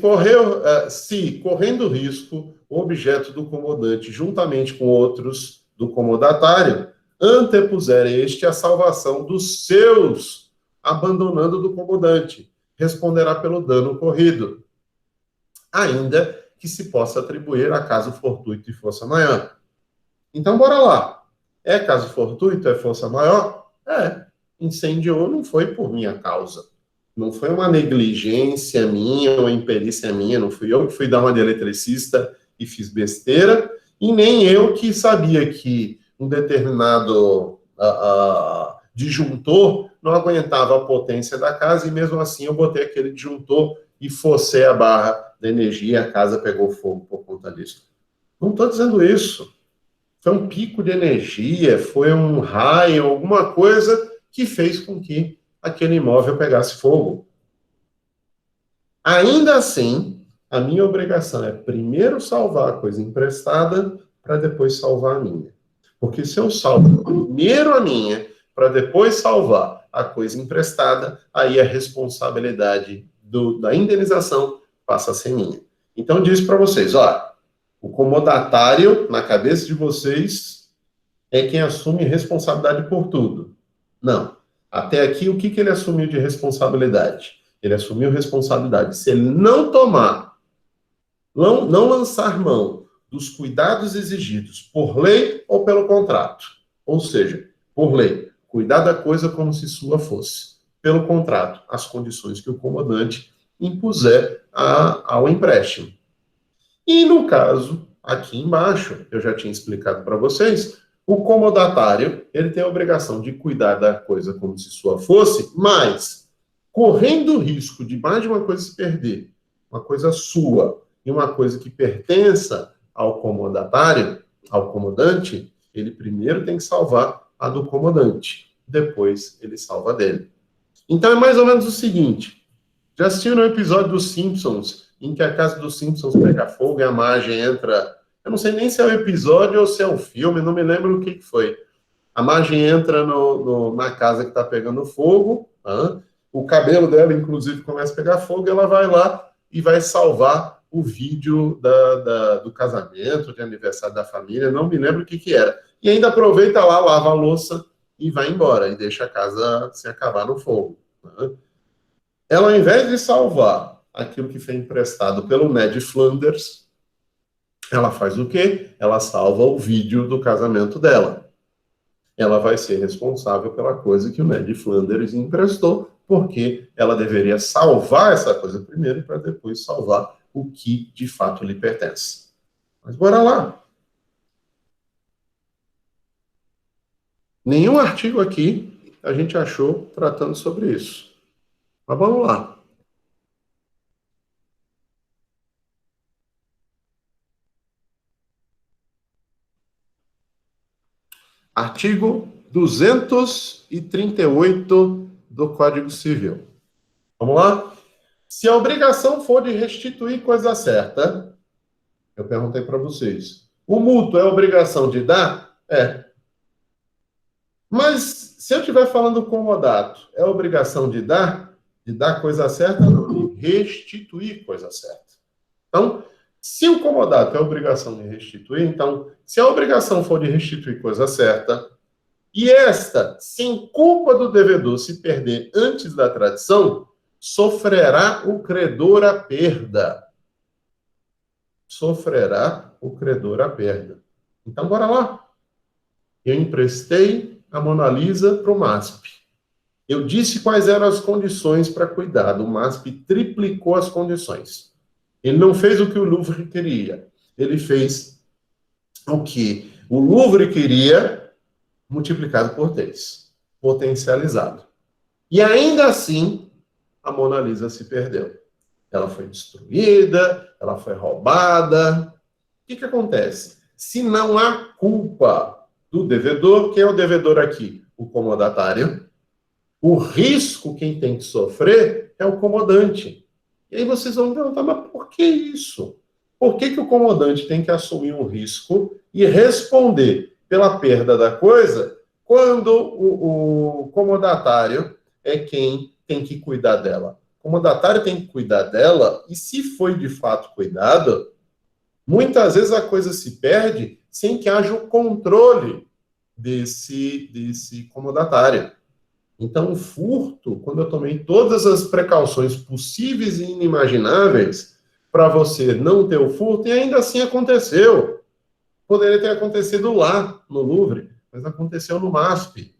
correndo risco, o objeto do comodante, juntamente com outros do comodatário, antepuser este a salvação dos seus, abandonando do comodante, responderá pelo dano ocorrido, ainda que se possa atribuir a caso fortuito e força maior. Então, bora lá. É caso fortuito, é força maior? Incendiou, não foi por minha causa. Não foi uma negligência minha, uma imperícia minha, não fui eu que fui dar uma de eletricista e fiz besteira, E nem eu que sabia que um determinado disjuntor não aguentava a potência da casa, e mesmo assim eu botei aquele disjuntor e forcei a barra da energia e a casa pegou fogo por conta disso. Não estou dizendo isso. Foi um pico de energia, foi um raio, alguma coisa que fez com que aquele imóvel pegasse fogo. Ainda assim, a minha obrigação é primeiro salvar a coisa emprestada para depois salvar a minha. Porque se eu salvo primeiro a minha para depois salvar a coisa emprestada, aí a responsabilidade da indenização passa a ser minha. Então, eu disse para vocês, ó, o comodatário, na cabeça de vocês, é quem assume responsabilidade por tudo. Não. Até aqui, o que ele assumiu de responsabilidade? Ele assumiu responsabilidade. Se ele não tomar, não lançar mão dos cuidados exigidos por lei ou pelo contrato, ou seja, por lei, cuidar da coisa como se sua fosse. Pelo contrato, as condições que o comandante impuser ao empréstimo. E no caso, aqui embaixo, eu já tinha explicado para vocês, o comodatário, ele tem a obrigação de cuidar da coisa como se sua fosse, mas correndo o risco de mais de uma coisa se perder, uma coisa sua e uma coisa que pertença ao comodatário, ao comodante, ele primeiro tem que salvar a do comodante, depois ele salva a dele. Então é mais ou menos o seguinte, já assistiu no episódio dos Simpsons, em que a casa dos Simpsons pega fogo e a Marge entra... Eu não sei nem se é um episódio ou se é um filme, não me lembro o que foi. A Marge entra na casa que está pegando fogo, o cabelo dela, inclusive, começa a pegar fogo, e ela vai lá e vai salvar o vídeo do casamento, de aniversário da família, não me lembro o que era. E ainda aproveita lá, lava a louça e vai embora, e deixa a casa se acabar no fogo. Ela, ao invés de salvar aquilo que foi emprestado pelo Ned Flanders, ela faz o quê? Ela salva o vídeo do casamento dela. Ela vai ser responsável pela coisa que o Ned Flanders emprestou, porque ela deveria salvar essa coisa primeiro para depois salvar o que de fato lhe pertence. Mas bora lá. Nenhum artigo aqui a gente achou tratando sobre isso. Mas vamos lá. Artigo 238 do Código Civil. Vamos lá? Se a obrigação for de restituir coisa certa, eu perguntei para vocês, o mútuo é obrigação de dar? É. Mas se eu estiver falando comodato, é obrigação de dar? De dar coisa certa? Não, de restituir coisa certa. Então, se o comodato é obrigação de restituir, então, se a obrigação for de restituir coisa certa, e esta, sem culpa do devedor, se perder antes da tradição, sofrerá o credor a perda. Sofrerá o credor a perda. Então, bora lá. Eu emprestei a Mona Lisa para o MASP. Eu disse quais eram as condições para cuidar. O MASP triplicou as condições. Ele não fez o que o Louvre queria. Ele fez o que o Louvre queria, multiplicado por 3, potencializado. E ainda assim, a Mona Lisa se perdeu. Ela foi destruída, ela foi roubada. O que acontece? Se não há culpa do devedor, quem é o devedor aqui? O comodatário. O risco, quem tem que sofrer, é o comodante. E aí vocês vão perguntar, mas por que isso? Por que o comodante tem que assumir um risco e responder pela perda da coisa, quando o comodatário é quem tem que cuidar dela? O comodatário tem que cuidar dela, e se foi de fato cuidado, muitas vezes a coisa se perde sem que haja o controle desse comodatário. Então, o furto, quando eu tomei todas as precauções possíveis e inimagináveis para você não ter o furto, e ainda assim aconteceu. Poderia ter acontecido lá, no Louvre, mas aconteceu no MASP.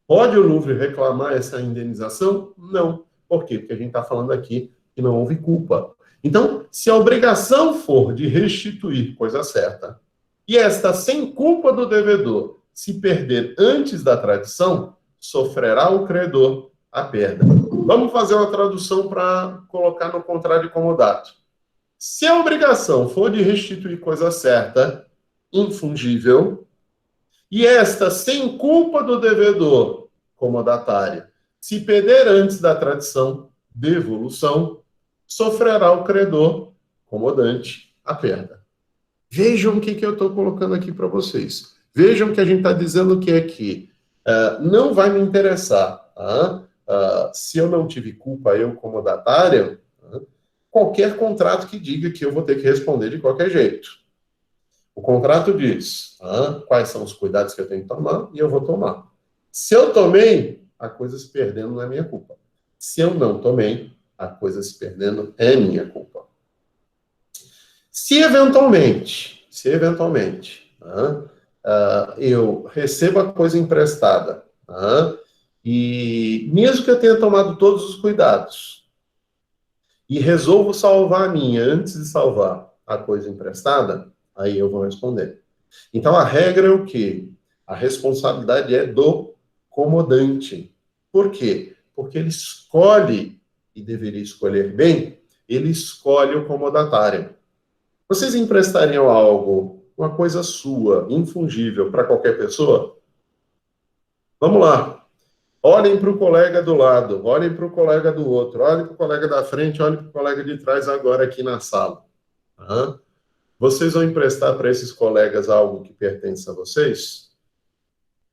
Pode o Louvre reclamar essa indenização? Não. Por quê? Porque a gente está falando aqui que não houve culpa. Então, se a obrigação for de restituir coisa certa, e esta, sem culpa do devedor, se perder antes da tradição, sofrerá o credor a perda. Vamos fazer uma tradução para colocar no contrato de comodato. Se a obrigação for de restituir coisa certa, infungível, e esta, sem culpa do devedor, comodatário, se perder antes da tradição, devolução, sofrerá o credor, comodante, a perda. Vejam o que eu estou colocando aqui para vocês. Vejam que a gente está dizendo que aqui não vai me interessar. Se eu não tive culpa, eu comodatário, qualquer contrato que diga que eu vou ter que responder de qualquer jeito. O contrato diz quais são os cuidados que eu tenho que tomar e eu vou tomar. Se eu tomei, a coisa se perdendo não é minha culpa. Se eu não tomei, a coisa se perdendo é minha culpa. Se eventualmente, eu recebo a coisa emprestada, e mesmo que eu tenha tomado todos os cuidados, e resolvo salvar a minha antes de salvar a coisa emprestada, aí eu vou responder. Então, a regra é o quê? A responsabilidade é do comodante. Por quê? Porque ele escolhe, e deveria escolher bem, ele escolhe o comodatário. Vocês emprestariam algo, uma coisa sua, infungível, para qualquer pessoa? Vamos lá. Olhem para o colega do lado, olhem para o colega do outro, olhem para o colega da frente, olhem para o colega de trás agora aqui na sala. Vocês vão emprestar para esses colegas algo que pertence a vocês?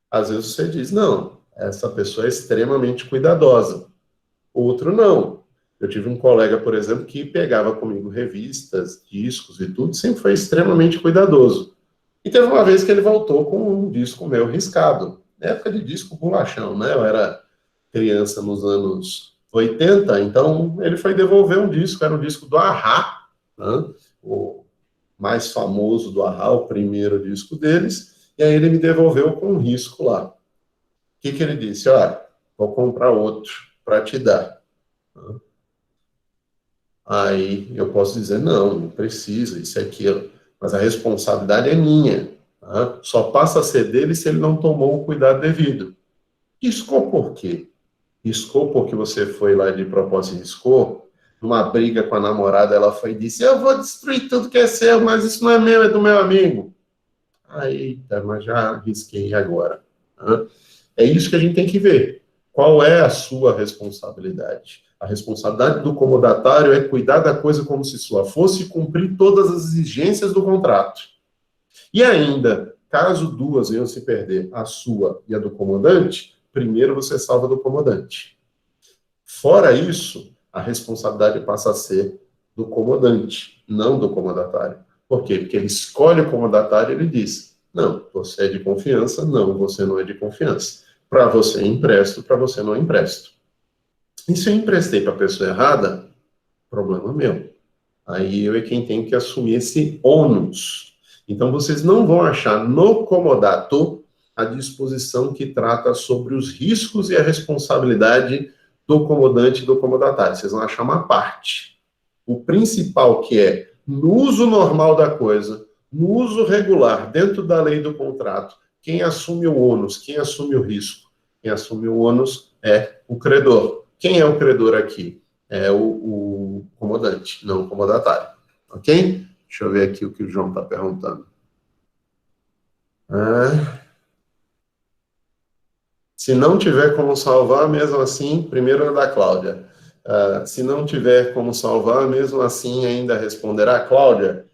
Às vezes você diz, não, essa pessoa é extremamente cuidadosa. Outro não. Eu tive um colega, por exemplo, que pegava comigo revistas, discos e tudo, sempre foi extremamente cuidadoso. E teve uma vez que ele voltou com um disco meu riscado. Na época de disco bolachão, né? Eu era criança nos anos 80, então ele foi devolver um disco, era um disco do A-ha, o mais famoso do A-ha, o primeiro disco deles, e aí ele me devolveu com um risco lá. O que ele disse? Olha, vou comprar outro para te dar. Aí eu posso dizer, não precisa, isso é aquilo. Mas a responsabilidade é minha. Só passa a ser dele se ele não tomou o cuidado devido. Riscou por quê? Riscou porque você foi lá de propósito e riscou. Numa briga com a namorada, ela foi e disse, eu vou destruir tudo que é seu, mas isso não é meu, é do meu amigo. Eita, mas já risquei agora. É isso que a gente tem que ver. Qual é a sua responsabilidade? A responsabilidade do comodatário é cuidar da coisa como se sua fosse e cumprir todas as exigências do contrato. E ainda, caso duas venham se perder, a sua e a do comodante, primeiro você salva do comodante. Fora isso, a responsabilidade passa a ser do comodante, não do comodatário. Por quê? Porque ele escolhe o comodatário e ele diz, não, você é de confiança, não, você não é de confiança. Para você empresto, para você não empresto. E se eu emprestei para a pessoa errada, problema meu. Aí eu é quem tem que assumir esse ônus. Então vocês não vão achar no comodato a disposição que trata sobre os riscos e a responsabilidade do comodante e do comodatário. Vocês vão achar uma parte. O principal que é, no uso normal da coisa, no uso regular, dentro da lei do contrato, quem assume o ônus, quem assume o risco? Quem assume o ônus é o credor. Quem é o credor aqui? É o comodante, não o comodatário. Ok? Deixa eu ver aqui o que o João está perguntando. Se não tiver como salvar, mesmo assim, primeiro é da Cláudia. Se não tiver como salvar, mesmo assim, ainda responderá Cláudia.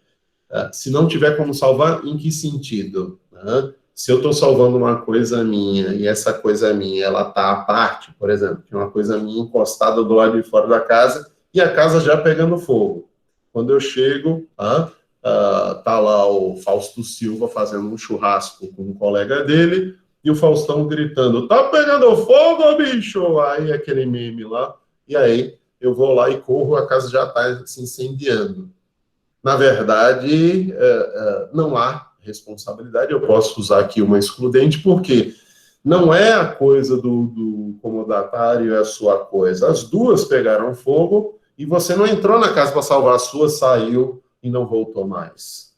Se não tiver como salvar, em que sentido? Se eu estou salvando uma coisa minha, e essa coisa minha, ela está à parte, por exemplo, que é uma coisa minha encostada do lado de fora da casa, e a casa já pegando fogo. Quando eu chego, tá lá o Fausto Silva fazendo um churrasco com um colega dele, e o Faustão gritando, tá pegando fogo, bicho! Aí aquele meme lá, e aí eu vou lá e corro, a casa já está se incendiando. Na verdade, não há responsabilidade, eu posso usar aqui uma excludente, porque não é a coisa do comodatário, é a sua coisa. As duas pegaram fogo e você não entrou na casa para salvar a sua, saiu e não voltou mais.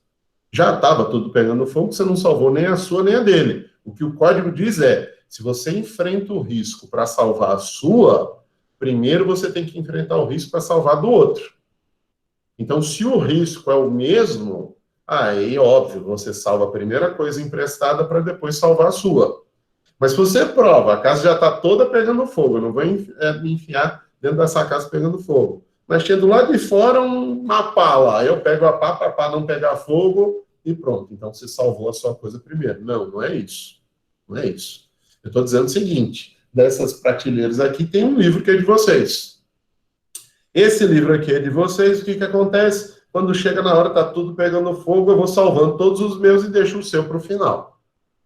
Já estava tudo pegando fogo, você não salvou nem a sua nem a dele. O que o código diz é, se você enfrenta o risco para salvar a sua, primeiro você tem que enfrentar o risco para salvar do outro. Então, se o risco é o mesmo, aí, óbvio, você salva a primeira coisa emprestada para depois salvar a sua. Mas se você prova, a casa já está toda pegando fogo, eu não vou me enfiar dentro dessa casa pegando fogo. Mas tinha do lado de fora uma pá lá, eu pego a pá para a pá não pegar fogo e pronto. Então você salvou a sua coisa primeiro. Não, não é isso. Não é isso. Eu estou dizendo o seguinte, dessas prateleiras aqui tem um livro que é de vocês. Esse livro aqui é de vocês, o que acontece? Quando chega na hora, está tudo pegando fogo, eu vou salvando todos os meus e deixo o seu para o final.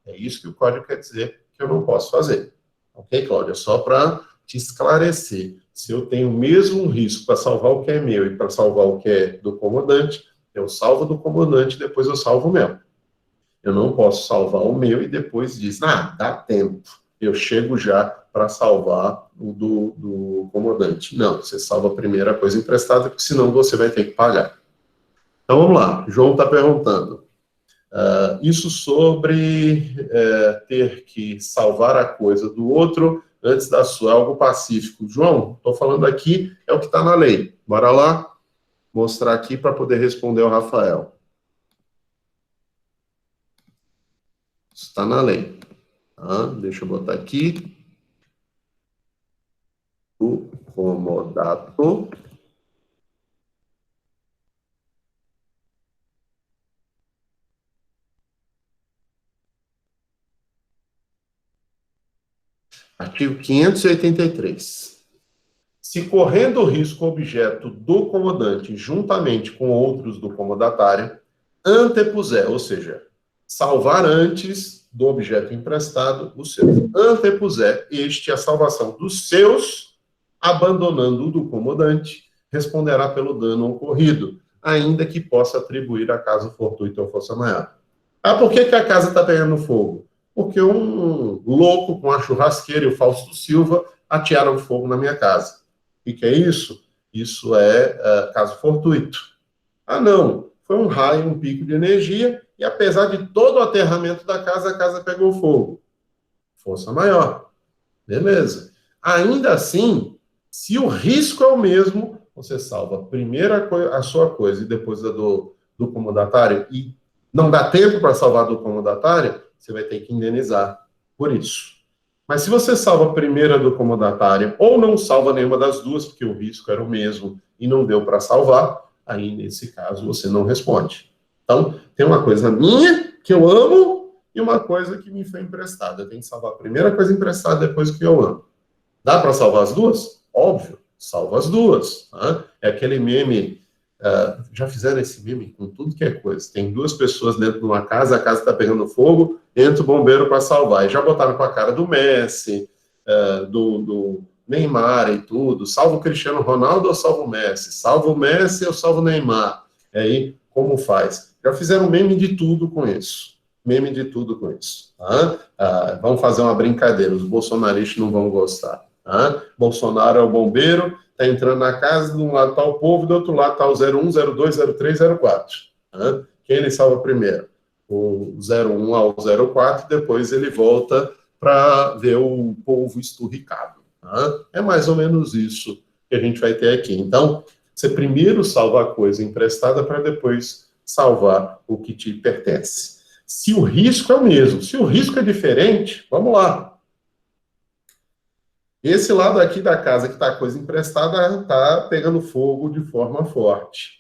É isso que o código quer dizer que eu não posso fazer. Ok, Cláudia? Só para te esclarecer. Se eu tenho o mesmo risco para salvar o que é meu e para salvar o que é do comandante, eu salvo do comandante e depois eu salvo o meu. Eu não posso salvar o meu e depois diz, dá tempo. Eu chego já para salvar o do comandante. Não, você salva a primeira coisa emprestada, porque senão você vai ter que pagar. Então vamos lá, João está perguntando. Isso sobre ter que salvar a coisa do outro antes da sua, algo pacífico. João, estou falando aqui, é o que está na lei. Bora lá mostrar aqui para poder responder ao Rafael. Está na lei. Deixa eu botar aqui. O comodato. Artigo 583. Se correndo o risco objeto do comodante juntamente com outros do comodatário, antepuser, ou seja, salvar antes do objeto emprestado os seus. Antepuser este a salvação dos seus, abandonando o do comodante, responderá pelo dano ocorrido, ainda que possa atribuir a caso fortuito ou força maior. Por que a casa está pegando fogo? Porque um louco com a churrasqueira e o Fausto Silva atearam fogo na minha casa. O que é isso? Isso é caso fortuito. Não, foi um raio, um pico de energia, e apesar de todo o aterramento da casa, a casa pegou fogo. Força maior. Beleza. Ainda assim, se o risco é o mesmo, você salva primeiro a sua coisa e depois a do comodatário, e não dá tempo para salvar do comodatário, você vai ter que indenizar por isso. Mas se você salva a primeira do comodatário ou não salva nenhuma das duas, porque o risco era o mesmo e não deu para salvar, aí nesse caso você não responde. Então, tem uma coisa minha que eu amo e uma coisa que me foi emprestada. Eu tenho que salvar a primeira coisa emprestada depois que eu amo. Dá para salvar as duas? Óbvio, salva as duas. É aquele meme, já fizeram esse meme com tudo que é coisa. Tem duas pessoas dentro de uma casa, a casa está pegando fogo, entra o bombeiro para salvar. E já botaram com a cara do Messi, do Neymar e tudo. Salva o Cristiano Ronaldo ou salva o Messi? Salva o Messi ou salva o Neymar? E aí, como faz? Já fizeram meme de tudo com isso. Meme de tudo com isso. Vamos fazer uma brincadeira, os bolsonaristas não vão gostar. Bolsonaro é o bombeiro, está entrando na casa, de um lado está o povo, do outro lado está o 01, 02, 03, 04. Quem ele salva primeiro? O 01 ao 04, depois ele volta para ver o povo esturricado. É mais ou menos isso que a gente vai ter aqui. Então, você primeiro salva a coisa emprestada para depois salvar o que te pertence. Se o risco é o mesmo, se o risco é diferente, vamos lá. Esse lado aqui da casa que está a coisa emprestada está pegando fogo de forma forte.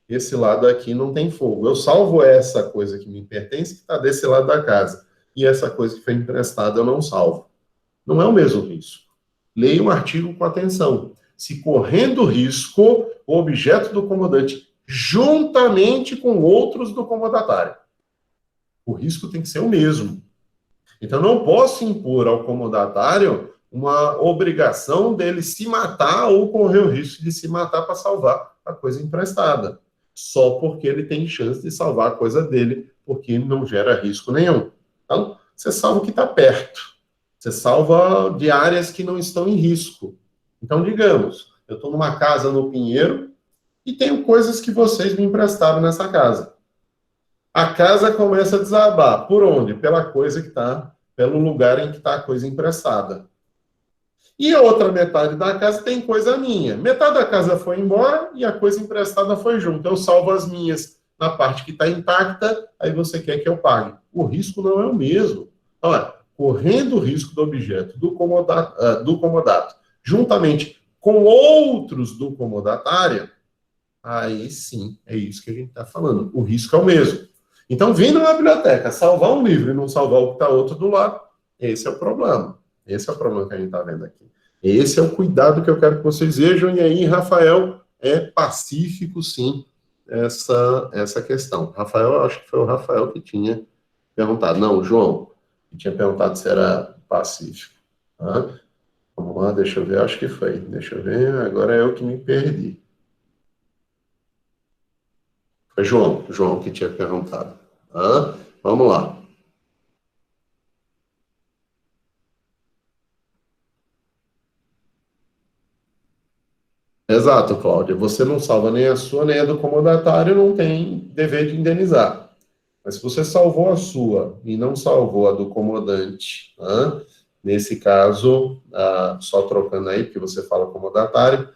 Esse lado aqui não tem fogo. Eu salvo essa coisa que me pertence, que está desse lado da casa. E essa coisa que foi emprestada eu não salvo. Não é o mesmo risco. Leia o artigo com atenção. Se correndo risco, o objeto do comodante, juntamente com outros do comodatário. O risco tem que ser o mesmo. Então, eu não posso impor ao comodatário uma obrigação dele se matar ou correr o risco de se matar para salvar a coisa emprestada. Só porque ele tem chance de salvar a coisa dele, porque não gera risco nenhum. Então, você salva o que está perto. Você salva de áreas que não estão em risco. Então, digamos, eu estou numa casa no Pinheiro e tenho coisas que vocês me emprestaram nessa casa. A casa começa a desabar. Por onde? Pela coisa que está, pelo lugar em que está a coisa emprestada. E a outra metade da casa tem coisa minha. Metade da casa foi embora e a coisa emprestada foi junto. Eu salvo as minhas na parte que está intacta, aí você quer que eu pague. O risco não é o mesmo. Olha, correndo o risco do objeto do comodato, juntamente com outros do comodatário, aí sim, é isso que a gente está falando. O risco é o mesmo. Então, vindo na biblioteca, salvar um livro e não salvar o que está outro do lado, esse é o problema. Esse é o problema que a gente está vendo aqui. Esse é o cuidado que eu quero que vocês vejam. E aí, Rafael, é pacífico, sim, essa questão. Rafael, eu acho que foi o Rafael que tinha perguntado. Não, o João, que tinha perguntado se era pacífico. Tá? Vamos lá, deixa eu ver, acho que foi. Deixa eu ver, agora é eu que me perdi. Foi João que tinha perguntado. Tá? Vamos lá. Exato, Cláudia. Você não salva nem a sua, nem a do comodatário, não tem dever de indenizar. Mas se você salvou a sua e não salvou a do comodante, nesse caso, só trocando aí, porque você fala comodatário,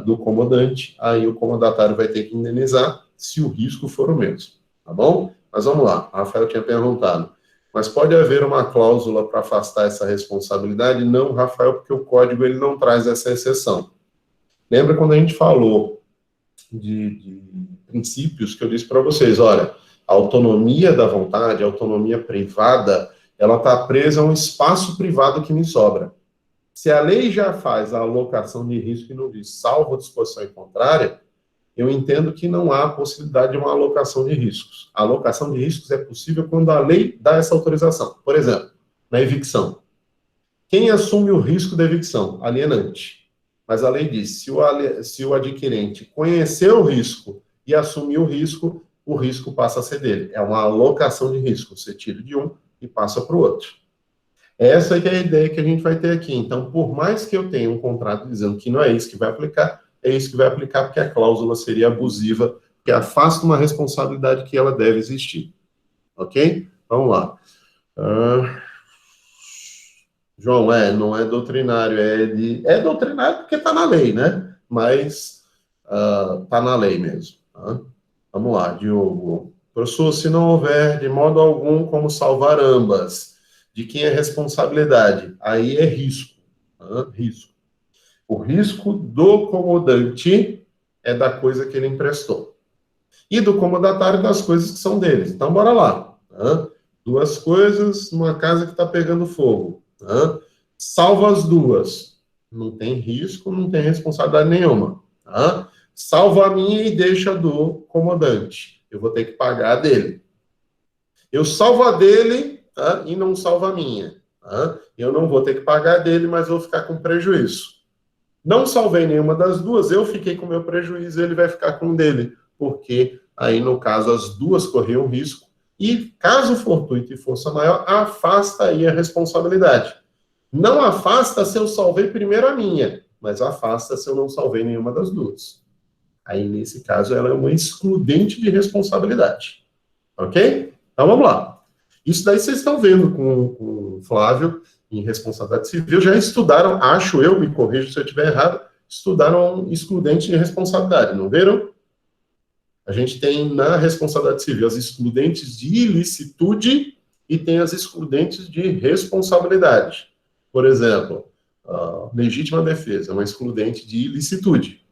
do comodante, aí o comodatário vai ter que indenizar se o risco for o mesmo, tá bom? Mas vamos lá, a Rafael tinha perguntado, mas pode haver uma cláusula para afastar essa responsabilidade? Não, Rafael, porque o código ele não traz essa exceção. Lembra quando a gente falou de princípios que eu disse para vocês, olha, a autonomia da vontade, a autonomia privada, ela está presa a um espaço privado que me sobra. Se a lei já faz a alocação de risco e não diz salvo disposição em contrária, eu entendo que não há possibilidade de uma alocação de riscos. A alocação de riscos é possível quando a lei dá essa autorização. Por exemplo, na evicção. Quem assume o risco da evicção? Alienante. Mas a lei diz, se o adquirente conhecer o risco e assumir o risco passa a ser dele. É uma alocação de risco. Você tira de um e passa para o outro. Essa é a ideia que a gente vai ter aqui. Então, por mais que eu tenha um contrato dizendo que não é isso que vai aplicar, é isso que vai aplicar porque a cláusula seria abusiva, que afasta uma responsabilidade que ela deve existir. Ok? Vamos lá. João, não é doutrinário, é doutrinário porque está na lei, né? Mas está na lei mesmo. Tá? Vamos lá, Diogo. Professor, se não houver de modo algum como salvar ambas, de quem é responsabilidade? Aí é risco. Tá? Risco. O risco do comodante é da coisa que ele emprestou. E do comodatário das coisas que são deles. Então, bora lá. Tá? Duas coisas numa casa que está pegando fogo. Tá? Salva as duas. Não tem risco, não tem responsabilidade nenhuma. Tá? Salva a minha e deixa do comodante. Eu vou ter que pagar a dele. Eu salvo a dele, tá? E não salvo a minha. Tá? Eu não vou ter que pagar a dele, mas vou ficar com prejuízo. Não salvei nenhuma das duas, eu fiquei com o meu prejuízo, ele vai ficar com o dele. Porque aí, no caso, as duas corriam risco. E, caso fortuito e força maior, afasta aí a responsabilidade. Não afasta se eu salvei primeiro a minha, mas afasta se eu não salvei nenhuma das duas. Aí, nesse caso, ela é uma excludente de responsabilidade. Ok? Então, vamos lá. Isso daí vocês estão vendo com o Flávio, em responsabilidade civil, já estudaram, acho eu, me corrijo se eu estiver errado, estudaram excludente de responsabilidade, não viram? A gente tem na responsabilidade civil as excludentes de ilicitude e tem as excludentes de responsabilidade. Por exemplo, legítima defesa é uma excludente de ilicitude.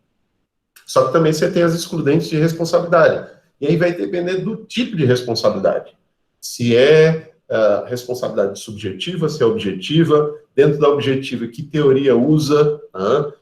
Só que também você tem as excludentes de responsabilidade. E aí vai depender do tipo de responsabilidade. Se é responsabilidade subjetiva, se é objetiva, dentro da objetiva, que teoria usa,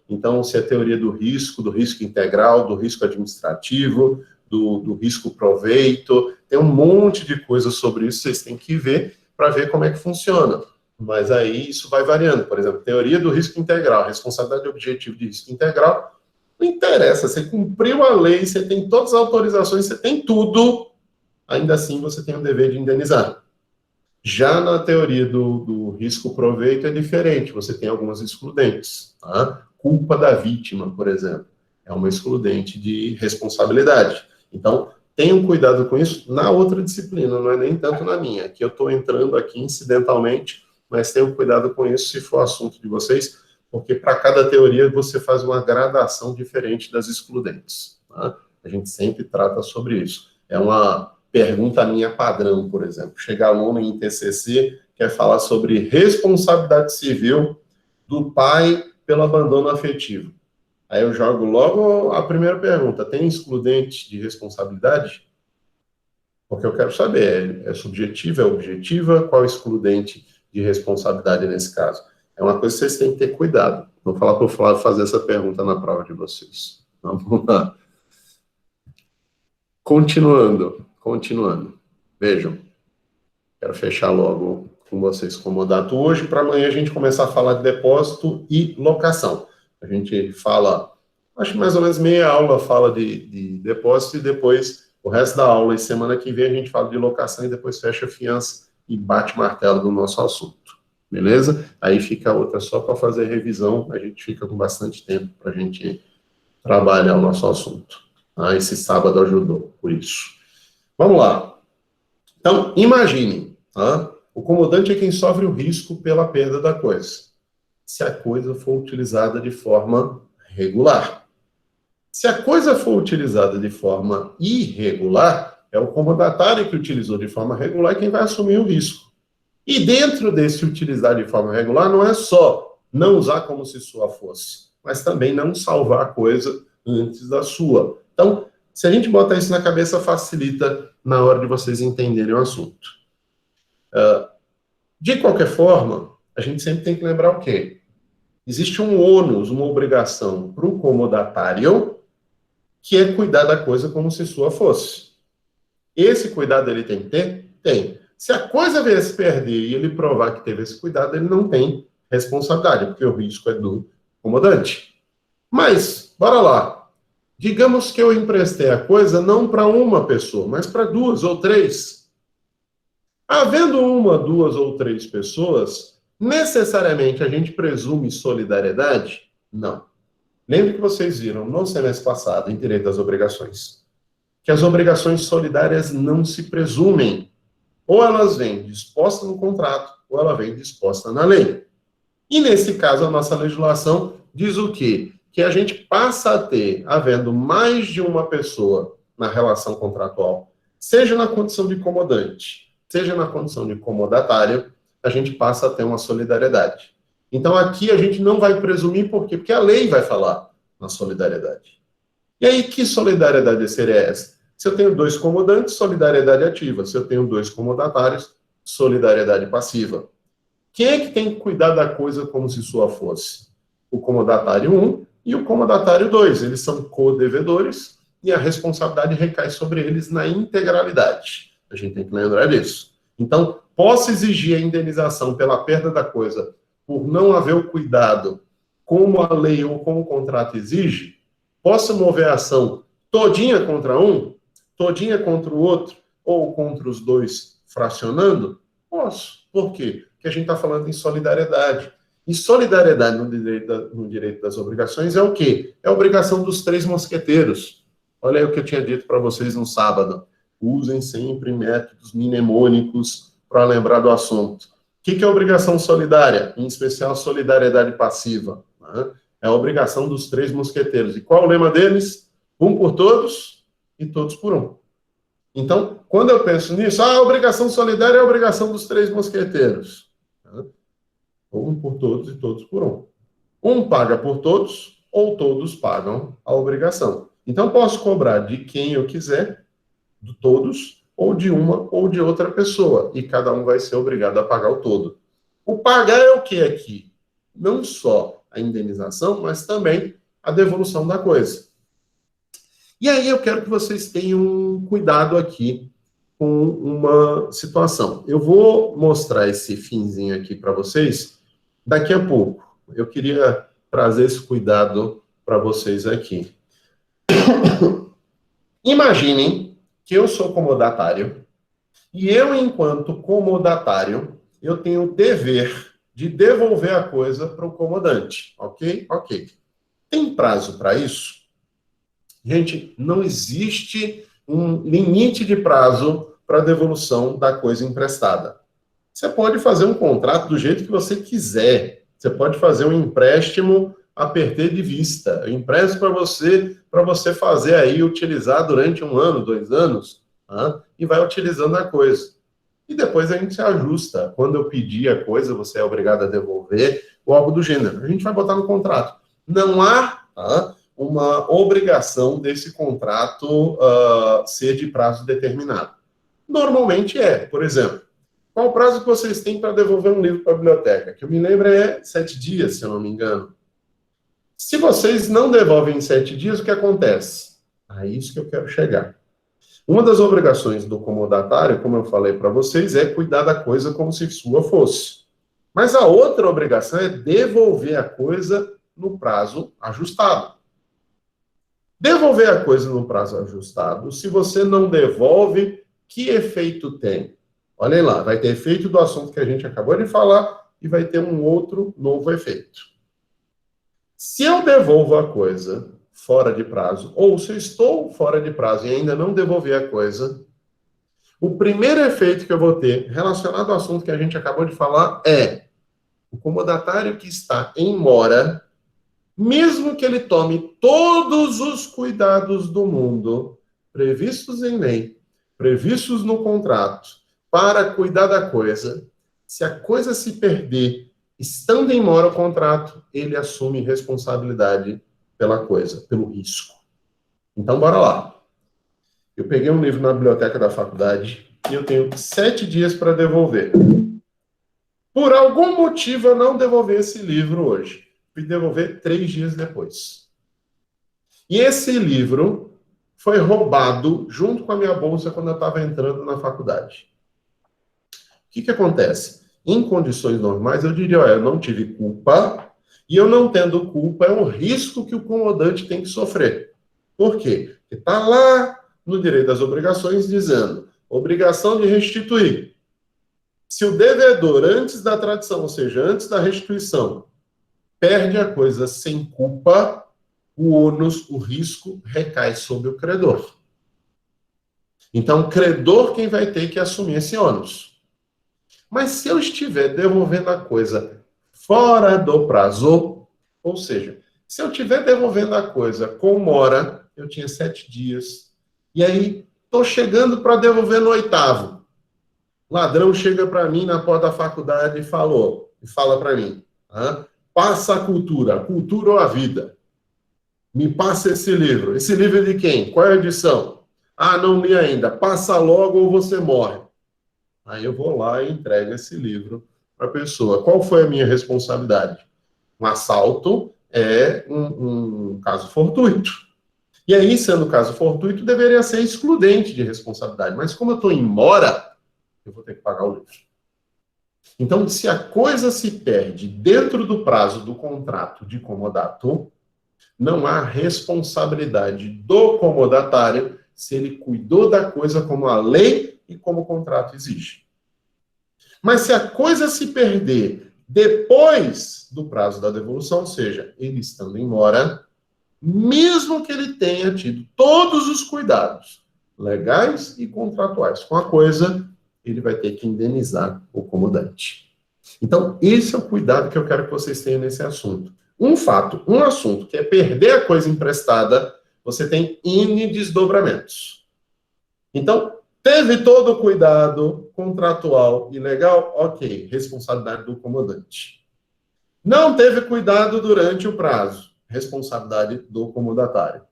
então, se é a teoria do risco integral, do risco administrativo, do risco proveito, tem um monte de coisa sobre isso, vocês têm que ver para ver como é que funciona. Mas aí isso vai variando. Por exemplo, teoria do risco integral, responsabilidade objetiva de risco integral, não interessa, você cumpriu a lei, você tem todas as autorizações, você tem tudo, ainda assim você tem o dever de indenizar. Já na teoria do risco-proveito é diferente, você tem algumas excludentes. Tá? Culpa da vítima, por exemplo, é uma excludente de responsabilidade. Então, Tenham cuidado com isso na outra disciplina, não é nem tanto na minha, que eu estou entrando aqui incidentalmente, mas tenham cuidado com isso se for assunto de vocês, porque para cada teoria você faz uma gradação diferente das excludentes. Tá? A gente sempre trata sobre isso. É uma pergunta minha padrão, por exemplo. Chega aluno em TCC, quer falar sobre responsabilidade civil do pai pelo abandono afetivo. Aí eu jogo logo a primeira pergunta: tem excludente de responsabilidade? Porque eu quero saber, é subjetiva, é objetiva? Qual é o excludente de responsabilidade nesse caso? É uma coisa que vocês têm que ter cuidado. Vou falar para o Flávio fazer essa pergunta na prova de vocês. Vamos lá. Continuando. Vejam, quero fechar logo com vocês comodato hoje, para amanhã a gente começar a falar de depósito e locação. A gente fala, acho que mais ou menos meia aula fala de depósito e depois o resto da aula e semana que vem a gente fala de locação e depois fecha a fiança e bate martelo do nosso assunto. Beleza? Aí fica a outra só para fazer revisão, a gente fica com bastante tempo para a gente trabalhar o nosso assunto. Ah, esse sábado ajudou por isso. Vamos lá. Então, imagine, tá? O comodante é quem sofre o risco pela perda da coisa, se a coisa for utilizada de forma regular. Se a coisa for utilizada de forma irregular, é o comodatário que utilizou de forma regular quem vai assumir o risco. E dentro desse utilizar de forma regular, não é só não usar como se sua fosse, mas também não salvar a coisa antes da sua. Então, se a gente botar isso na cabeça, facilita na hora de vocês entenderem o assunto. De qualquer forma, a gente sempre tem que lembrar o quê? Existe um ônus, uma obrigação para o comodatário, que é cuidar da coisa como se sua fosse. Esse cuidado ele tem que ter? Tem. Se a coisa vier se perder e ele provar que teve esse cuidado, ele não tem responsabilidade, porque o risco é do comodante. Mas, bora lá. Digamos que eu emprestei a coisa não para uma pessoa, mas para 2 ou 3. Havendo 1, 2 ou 3 pessoas, necessariamente a gente presume solidariedade? Não. Lembre que vocês viram no semestre passado, em Direito das Obrigações, que as obrigações solidárias não se presumem. Ou elas vêm dispostas no contrato, ou ela vem disposta na lei. E nesse caso, a nossa legislação diz o quê? Que a gente passa a ter, havendo mais de uma pessoa na relação contratual, seja na condição de comodante, seja na condição de comodatário, a gente passa a ter uma solidariedade. Então, aqui a gente não vai presumir, por quê? Porque a lei vai falar na solidariedade. E aí, que solidariedade seria essa? Se eu tenho 2 comodantes, solidariedade ativa. Se eu tenho 2 comodatários, solidariedade passiva. Quem é que tem que cuidar da coisa como se sua fosse? O comodatário 1 e o comodatário 2. Eles são co-devedores e a responsabilidade recai sobre eles na integralidade. A gente tem que lembrar disso. Então, posso exigir a indenização pela perda da coisa por não haver o cuidado como a lei ou como o contrato exige? Posso mover a ação todinha contra um, todinha contra o outro, ou contra os 2 fracionando? Posso. Por quê? Porque a gente está falando em solidariedade. E solidariedade no direito das obrigações é o quê? É a obrigação dos 3 mosqueteiros. Olha aí o que eu tinha dito para vocês no sábado. Usem sempre métodos mnemônicos para lembrar do assunto. O que é obrigação solidária? Em especial, solidariedade passiva. Né? É a obrigação dos 3 mosqueteiros. E qual é o lema deles? Um por todos e todos por um. Então, quando eu penso nisso, a obrigação solidária é a obrigação dos 3 mosqueteiros. Né? Um por todos e todos por um. Um paga por todos ou todos pagam a obrigação. Então, posso cobrar de quem eu quiser, de todos, ou de uma ou de outra pessoa. E cada um vai ser obrigado a pagar o todo. O pagar é o que aqui? Não só a indenização, mas também a devolução da coisa. E aí eu quero que vocês tenham cuidado aqui com uma situação. Eu vou mostrar esse finzinho aqui para vocês daqui a pouco. Eu queria trazer esse cuidado para vocês aqui. Imaginem que eu sou comodatário e eu, enquanto comodatário, eu tenho o dever de devolver a coisa para o comodante, ok? Ok. Tem prazo para isso? Gente, não existe um limite de prazo para devolução da coisa emprestada. Você pode fazer um contrato do jeito que você quiser. Você pode fazer um empréstimo a perder de vista. Eu empresto para você fazer aí, utilizar durante 1 ano, 2 anos, e vai utilizando a coisa. E depois a gente se ajusta. Quando eu pedir a coisa, você é obrigado a devolver, ou algo do gênero. A gente vai botar no contrato. Não há uma obrigação desse contrato ser de prazo determinado. Normalmente por exemplo, qual o prazo que vocês têm para devolver um livro para a biblioteca? Que eu me lembro 7 dias, se eu não me engano. Se vocês não devolvem em 7 dias, o que acontece? É isso que eu quero chegar. Uma das obrigações do comodatário, como eu falei para vocês, é cuidar da coisa como se sua fosse. Mas a outra obrigação é devolver a coisa no prazo ajustado. Devolver a coisa no prazo ajustado, se você não devolve, que efeito tem? Olhem lá, vai ter efeito do assunto que a gente acabou de falar e vai ter um outro novo efeito. Se eu devolvo a coisa fora de prazo, ou se eu estou fora de prazo e ainda não devolver a coisa, o primeiro efeito que eu vou ter relacionado ao assunto que a gente acabou de falar é o comodatário que está em mora, mesmo que ele tome todos os cuidados do mundo, previstos em lei, previstos no contrato, para cuidar da coisa, se a coisa se perder, estando em mora o contrato, ele assume responsabilidade pela coisa, pelo risco. Então, bora lá. Eu peguei um livro na biblioteca da faculdade e eu tenho 7 dias para devolver. Por algum motivo, eu não devolvi esse livro hoje. Fui devolver 3 dias depois. E esse livro foi roubado junto com a minha bolsa quando eu estava entrando na faculdade. O que acontece? Em condições normais, eu diria, eu não tive culpa, e eu não tendo culpa, é um risco que o comodante tem que sofrer. Por quê? Porque está lá no direito das obrigações dizendo, obrigação de restituir. Se o devedor, antes da tradição, ou seja, antes da restituição, perde a coisa sem culpa, o ônus, o risco, recai sobre o credor. Então, o credor quem vai ter que assumir esse ônus. Mas se eu estiver devolvendo a coisa fora do prazo, ou seja, se eu estiver devolvendo a coisa com mora, eu tinha 7 dias, e aí estou chegando para devolver no 8º. Ladrão chega para mim na porta da faculdade e fala para mim, passa a cultura ou a vida. Me passa esse livro. Esse livro é de quem? Qual é a edição? Não li ainda. Passa logo ou você morre. Aí eu vou lá e entrego esse livro para a pessoa. Qual foi a minha responsabilidade? Um assalto é um caso fortuito. E aí, sendo caso fortuito, deveria ser excludente de responsabilidade. Mas como eu estou em mora, eu vou ter que pagar o livro. Então, se a coisa se perde dentro do prazo do contrato de comodato, não há responsabilidade do comodatário se ele cuidou da coisa como a lei e como o contrato exige. Mas se a coisa se perder depois do prazo da devolução, ou seja, ele estando em mora, mesmo que ele tenha tido todos os cuidados legais e contratuais com a coisa, ele vai ter que indenizar o comodante. Então, esse é o cuidado que eu quero que vocês tenham nesse assunto. Um assunto que é perder a coisa emprestada, você tem N desdobramentos. Então, teve todo o cuidado contratual e legal? Ok, responsabilidade do comodante. Não teve cuidado durante o prazo, responsabilidade do comodatário.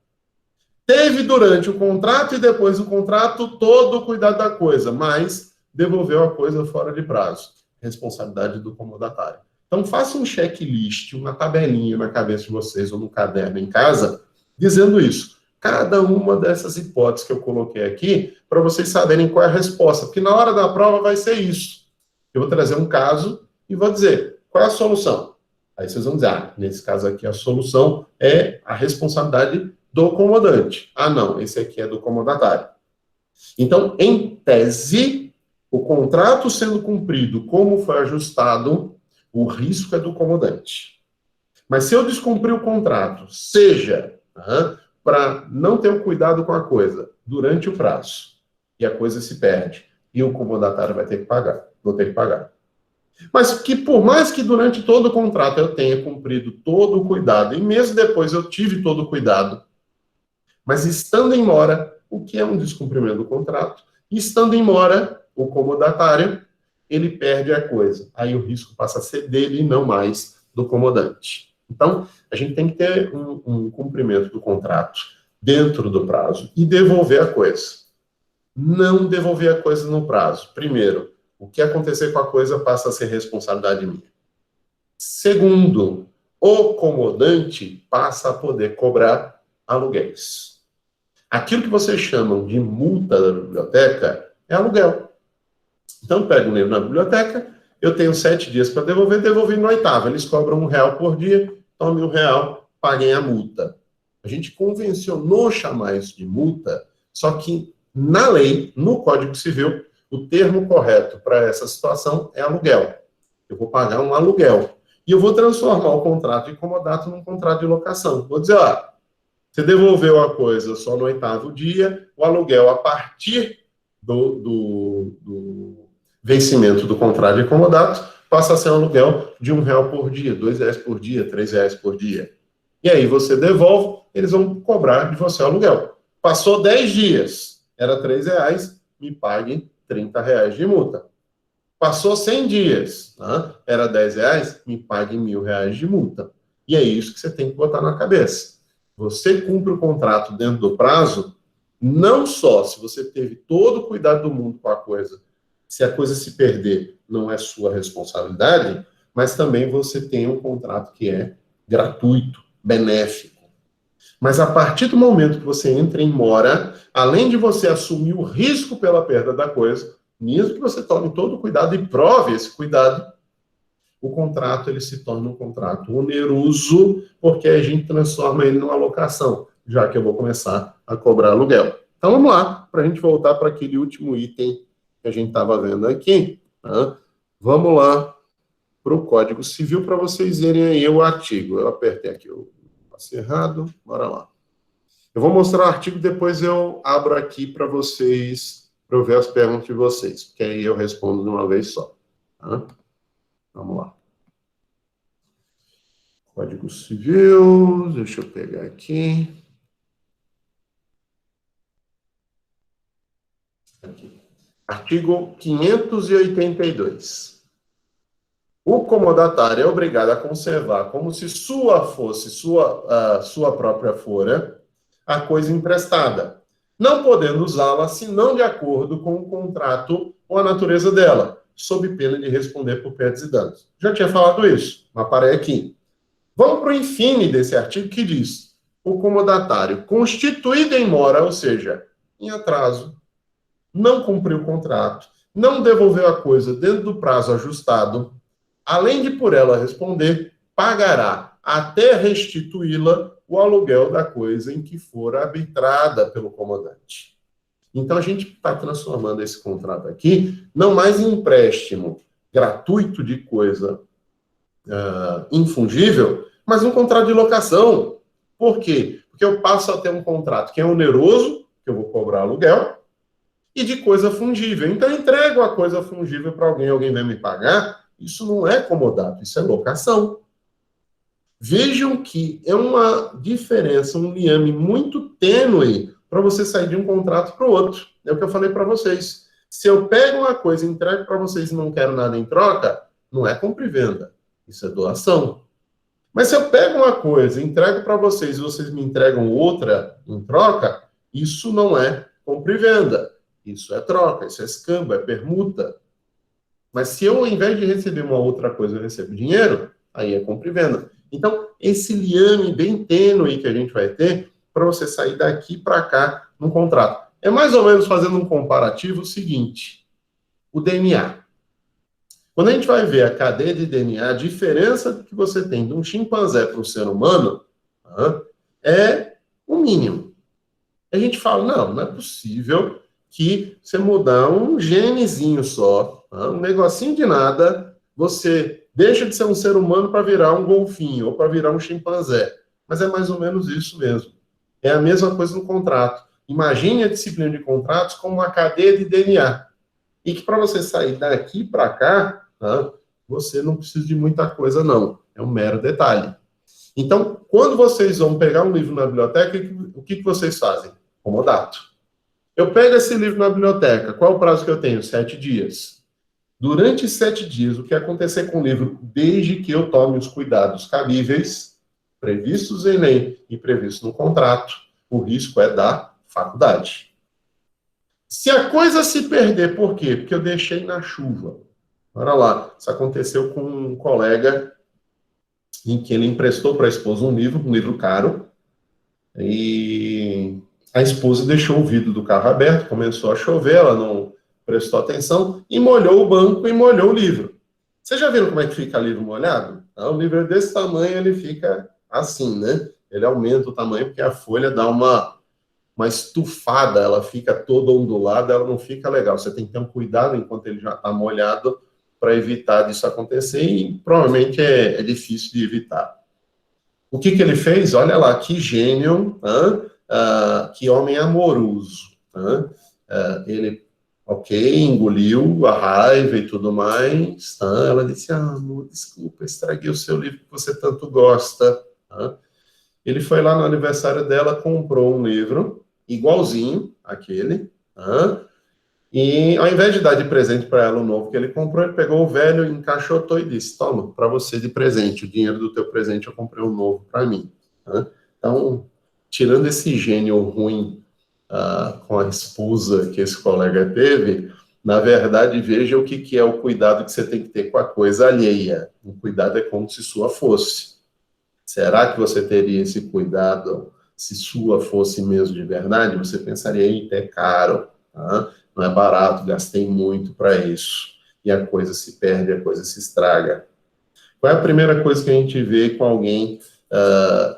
Teve durante o contrato e depois do contrato todo o cuidado da coisa, mas devolveu a coisa fora de prazo, responsabilidade do comodatário. Então, faça um checklist, uma tabelinha na cabeça de vocês ou no caderno em casa, dizendo isso. Cada uma dessas hipóteses que eu coloquei aqui, para vocês saberem qual é a resposta. Porque na hora da prova vai ser isso. Eu vou trazer um caso e vou dizer, qual é a solução? Aí vocês vão dizer, nesse caso aqui a solução é a responsabilidade do comodante. Não, esse aqui é do comodatário. Então, em tese, o contrato sendo cumprido como foi ajustado, o risco é do comodante. Mas se eu descumprir o contrato, seja para não ter o cuidado com a coisa durante o prazo, e a coisa se perde, e o comodatário vai ter que pagar, vou ter que pagar. Mas que por mais que durante todo o contrato eu tenha cumprido todo o cuidado, e mesmo depois eu tive todo o cuidado, mas estando em mora, o que é um descumprimento do contrato, e estando em mora, o comodatário, ele perde a coisa. Aí o risco passa a ser dele e não mais do comodante. Então, a gente tem que ter um cumprimento do contrato dentro do prazo e devolver a coisa. Não devolver a coisa no prazo. Primeiro, o que acontecer com a coisa passa a ser responsabilidade minha. Segundo, o comodante passa a poder cobrar aluguéis. Aquilo que vocês chamam de multa da biblioteca é aluguel. Então, eu pego um livro na biblioteca, eu tenho 7 dias para devolver, devolvi no 8º. Eles cobram R$1 por dia, tome R$1, paguem a multa. A gente convencionou chamar isso de multa, só que na lei, no Código Civil, o termo correto para essa situação é aluguel. Eu vou pagar um aluguel. E eu vou transformar o contrato de comodato num contrato de locação. Vou dizer, você devolveu a coisa só no 8º dia, o aluguel a partir do vencimento do contrato de comodato passa a ser um aluguel de R$1 por dia, R$2 por dia, R$3 por dia. E aí você devolve, eles vão cobrar de você o aluguel. Passou 10 dias, era R$3, me paguem R$30 de multa. Passou 100 dias, era R$10, me paguem R$1.000 de multa. E é isso que você tem que botar na cabeça. Você cumpre o contrato dentro do prazo, não só se você teve todo o cuidado do mundo com a coisa, se a coisa se perder, não é sua responsabilidade, mas também você tem um contrato que é gratuito, benéfico. Mas a partir do momento que você entra em mora, além de você assumir o risco pela perda da coisa, mesmo que você tome todo o cuidado e prove esse cuidado, o contrato ele se torna um contrato oneroso, porque a gente transforma ele numa locação, já que eu vou começar a cobrar aluguel. Então vamos lá, para a gente voltar para aquele último item que a gente estava vendo aqui. Vamos lá para o Código Civil para vocês verem aí o artigo. Eu apertei aqui o passo errado, bora lá. Eu vou mostrar o artigo, depois eu abro aqui para vocês, para eu ver as perguntas de vocês, porque aí eu respondo de uma vez só. Vamos lá. Código Civil, deixa eu pegar aqui. Artigo 582. O comodatário é obrigado a conservar como se fosse sua própria fora a coisa emprestada, não podendo usá-la senão de acordo com o contrato ou a natureza dela, sob pena de responder por perdas e danos. Já tinha falado isso, mas parei aqui. Vamos para o infine desse artigo que diz: o comodatário constituído em mora, ou seja, em atraso, não cumpriu o contrato, não devolveu a coisa dentro do prazo ajustado, além de por ela responder, pagará até restituí-la o aluguel da coisa em que for arbitrada pelo comodante. Então a gente está transformando esse contrato aqui não mais em empréstimo gratuito de coisa infungível, mas um contrato de locação. Por quê? Porque eu passo a ter um contrato que é oneroso, que eu vou cobrar aluguel, e de coisa fungível. Então, eu entrego a coisa fungível para alguém vai me pagar, isso não é comodato, isso é locação. Vejam que é uma diferença, um liame muito tênue para você sair de um contrato para o outro. É o que eu falei para vocês. Se eu pego uma coisa e entrego para vocês e não quero nada em troca, não é compra e venda, isso é doação. Mas se eu pego uma coisa, entrego para vocês e vocês me entregam outra em troca, isso não é compra e venda. Isso é troca, isso é escambo, é permuta. Mas se eu, ao invés de receber uma outra coisa, eu recebo dinheiro, aí é compra e venda. Então, esse liame bem tênue que a gente vai ter para você sair daqui para cá no contrato. É mais ou menos fazendo um comparativo o seguinte: o DNA. Quando a gente vai ver a cadeia de DNA, a diferença que você tem de um chimpanzé para um ser humano é o mínimo. A gente fala, não é possível que você mudar um genezinho só, um negocinho de nada, você deixa de ser um ser humano para virar um golfinho ou para virar um chimpanzé. Mas é mais ou menos isso mesmo. É a mesma coisa no contrato. Imagine a disciplina de contratos como uma cadeia de DNA. E que para você sair daqui para cá, tá, você não precisa de muita coisa, não. É um mero detalhe. Então, quando vocês vão pegar um livro na biblioteca, o que vocês fazem? Comodato. Eu pego esse livro na biblioteca, qual é o prazo que eu tenho? 7 dias. Durante 7 dias, o que acontecer com o livro, desde que eu tome os cuidados cabíveis, previstos em lei e previstos no contrato, o risco é da faculdade. Se a coisa se perder, por quê? Porque eu deixei na chuva. Olha lá, isso aconteceu com um colega em que ele emprestou para a esposa um livro caro, e a esposa deixou o vidro do carro aberto, começou a chover, ela não prestou atenção, e molhou o banco e molhou o livro. Vocês já viram como é que fica livro molhado? O livro é desse tamanho, ele fica assim, né? Ele aumenta o tamanho porque a folha dá uma estufada, ela fica toda ondulada, ela não fica legal. Você tem que ter um cuidado enquanto ele já está molhado para evitar disso acontecer, e provavelmente é difícil de evitar. O que ele fez? Olha lá, que gênio, que homem amoroso. Ele, engoliu a raiva e tudo mais. Ela disse, amor, desculpa, estraguei o seu livro que você tanto gosta. Ele foi lá no aniversário dela, comprou um livro igualzinho àquele, e ao invés de dar de presente para ela o novo que ele comprou, ele pegou o velho, encaixotou e disse, toma, para você de presente, o dinheiro do teu presente eu comprei um novo para mim. Então, tirando esse gênio ruim com a esposa que esse colega teve, na verdade, veja o que é o cuidado que você tem que ter com a coisa alheia. O cuidado é como se sua fosse. Será que você teria esse cuidado se sua fosse mesmo de verdade? Você pensaria, eita, é caro, não é barato, gastei muito para isso. E a coisa se perde, a coisa se estraga. Qual é a primeira coisa que a gente vê com alguém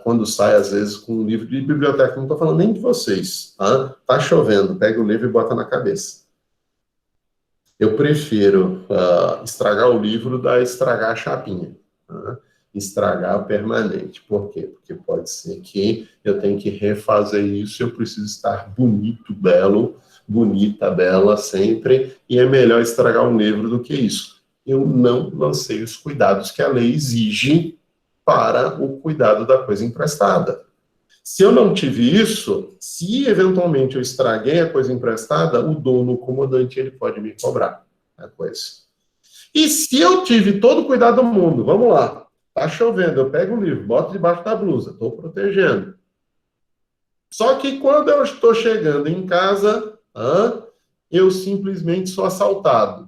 quando sai, às vezes, com um livro de biblioteca? Não estou falando nem de vocês. Tá chovendo, pega o livro e bota na cabeça. Eu prefiro estragar o livro da estragar a chapinha. Estragar permanente. Por quê? Porque pode ser que eu tenha que refazer isso, eu preciso estar bonito, belo, bonita, bela sempre, e é melhor estragar um livro do que isso. Eu não lancei os cuidados que a lei exige para o cuidado da coisa emprestada. Se eu não tive isso, se eventualmente eu estraguei a coisa emprestada, o dono, o comandante, ele pode me cobrar a coisa. E se eu tive todo o cuidado do mundo, vamos lá, tá chovendo, eu pego o livro, boto debaixo da blusa, estou protegendo. Só que quando eu estou chegando em casa, eu simplesmente sou assaltado.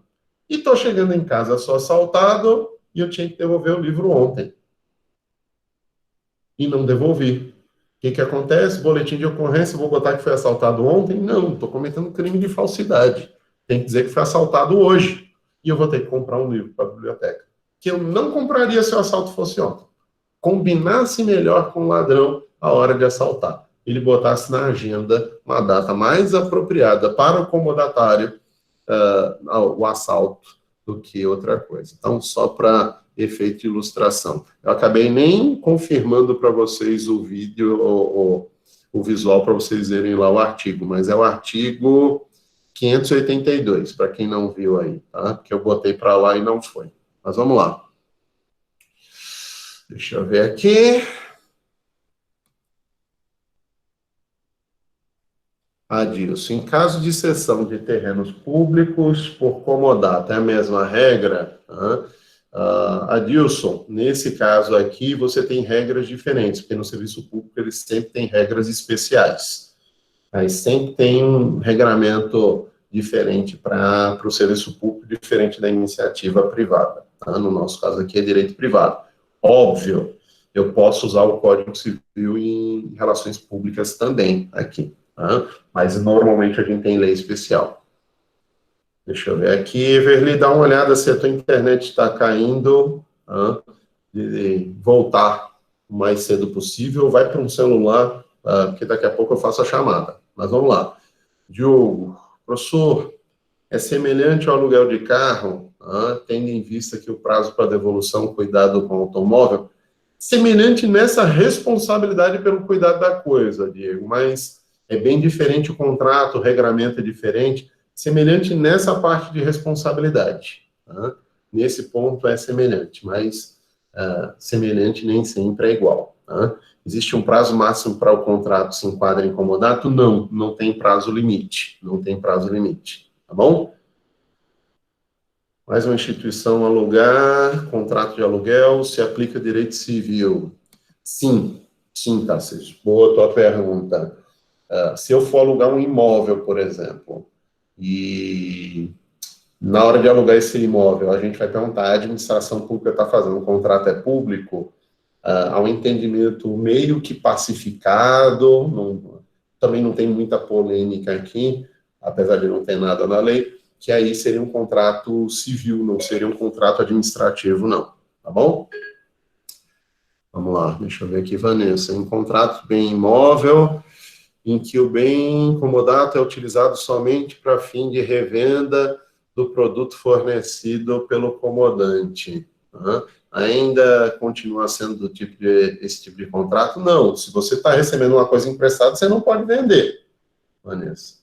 E estou chegando em casa, sou assaltado, e eu tinha que devolver o livro ontem. E não devolvi. O que acontece? Boletim de ocorrência, vou botar que foi assaltado ontem? Não, estou cometendo crime de falsidade. Tem que dizer que foi assaltado hoje. E eu vou ter que comprar um livro para a biblioteca. Que eu não compraria se o assalto fosse ontem. Combinasse melhor com o ladrão a hora de assaltar. Ele botasse na agenda uma data mais apropriada para o comodatário o assalto do que outra coisa. Então, só para efeito de ilustração. Eu acabei nem confirmando para vocês o vídeo, o visual, para vocês verem lá o artigo, mas é o artigo 582, para quem não viu aí, tá? Que eu botei para lá e não foi. Mas vamos lá. Deixa eu ver aqui. Adilson, em caso de cessão de terrenos públicos por comodato, é a mesma regra? Adilson, nesse caso aqui, você tem regras diferentes, porque no serviço público eles sempre têm regras especiais. Aí sempre tem um regramento diferente para o serviço público, diferente da iniciativa privada. No nosso caso aqui é direito privado. Óbvio, eu posso usar o Código Civil em relações públicas também aqui. Mas normalmente a gente tem lei especial. Deixa eu ver aqui, Everly, dá uma olhada se a tua internet está caindo, de voltar o mais cedo possível, vai para um celular, porque daqui a pouco eu faço a chamada. Mas vamos lá. Diogo, professor, é semelhante ao aluguel de carro, tendo em vista que o prazo para devolução, cuidado com o automóvel, Semelhante nessa responsabilidade pelo cuidado da coisa, Diego, mas é bem diferente o contrato, o regramento é diferente, semelhante nessa parte de responsabilidade. Tá? Nesse ponto é semelhante, mas semelhante nem sempre é igual. Tá? Existe um prazo máximo para o contrato se enquadra em comodato? Não, não tem prazo limite. Não tem prazo limite. Tá bom? Mais uma instituição alugar, contrato de aluguel, se aplica direito civil. Sim, sim, Tarcísio. Boa tua pergunta. Se eu for alugar um imóvel, por exemplo, e na hora de alugar esse imóvel, a gente vai perguntar, a administração pública está fazendo, o contrato é público? Há um entendimento meio que pacificado, também não tem muita polêmica aqui, apesar de não ter nada na lei, que aí seria um contrato civil, não seria um contrato administrativo, não. Tá bom? Vamos lá, deixa eu ver aqui, Vanessa. Um contrato de bem imóvel, em que o bem comodato é utilizado somente para fim de revenda do produto fornecido pelo comodante. Tá? Ainda continua sendo esse tipo de contrato? Não. Se você está recebendo uma coisa emprestada, você não pode vender, Vanessa.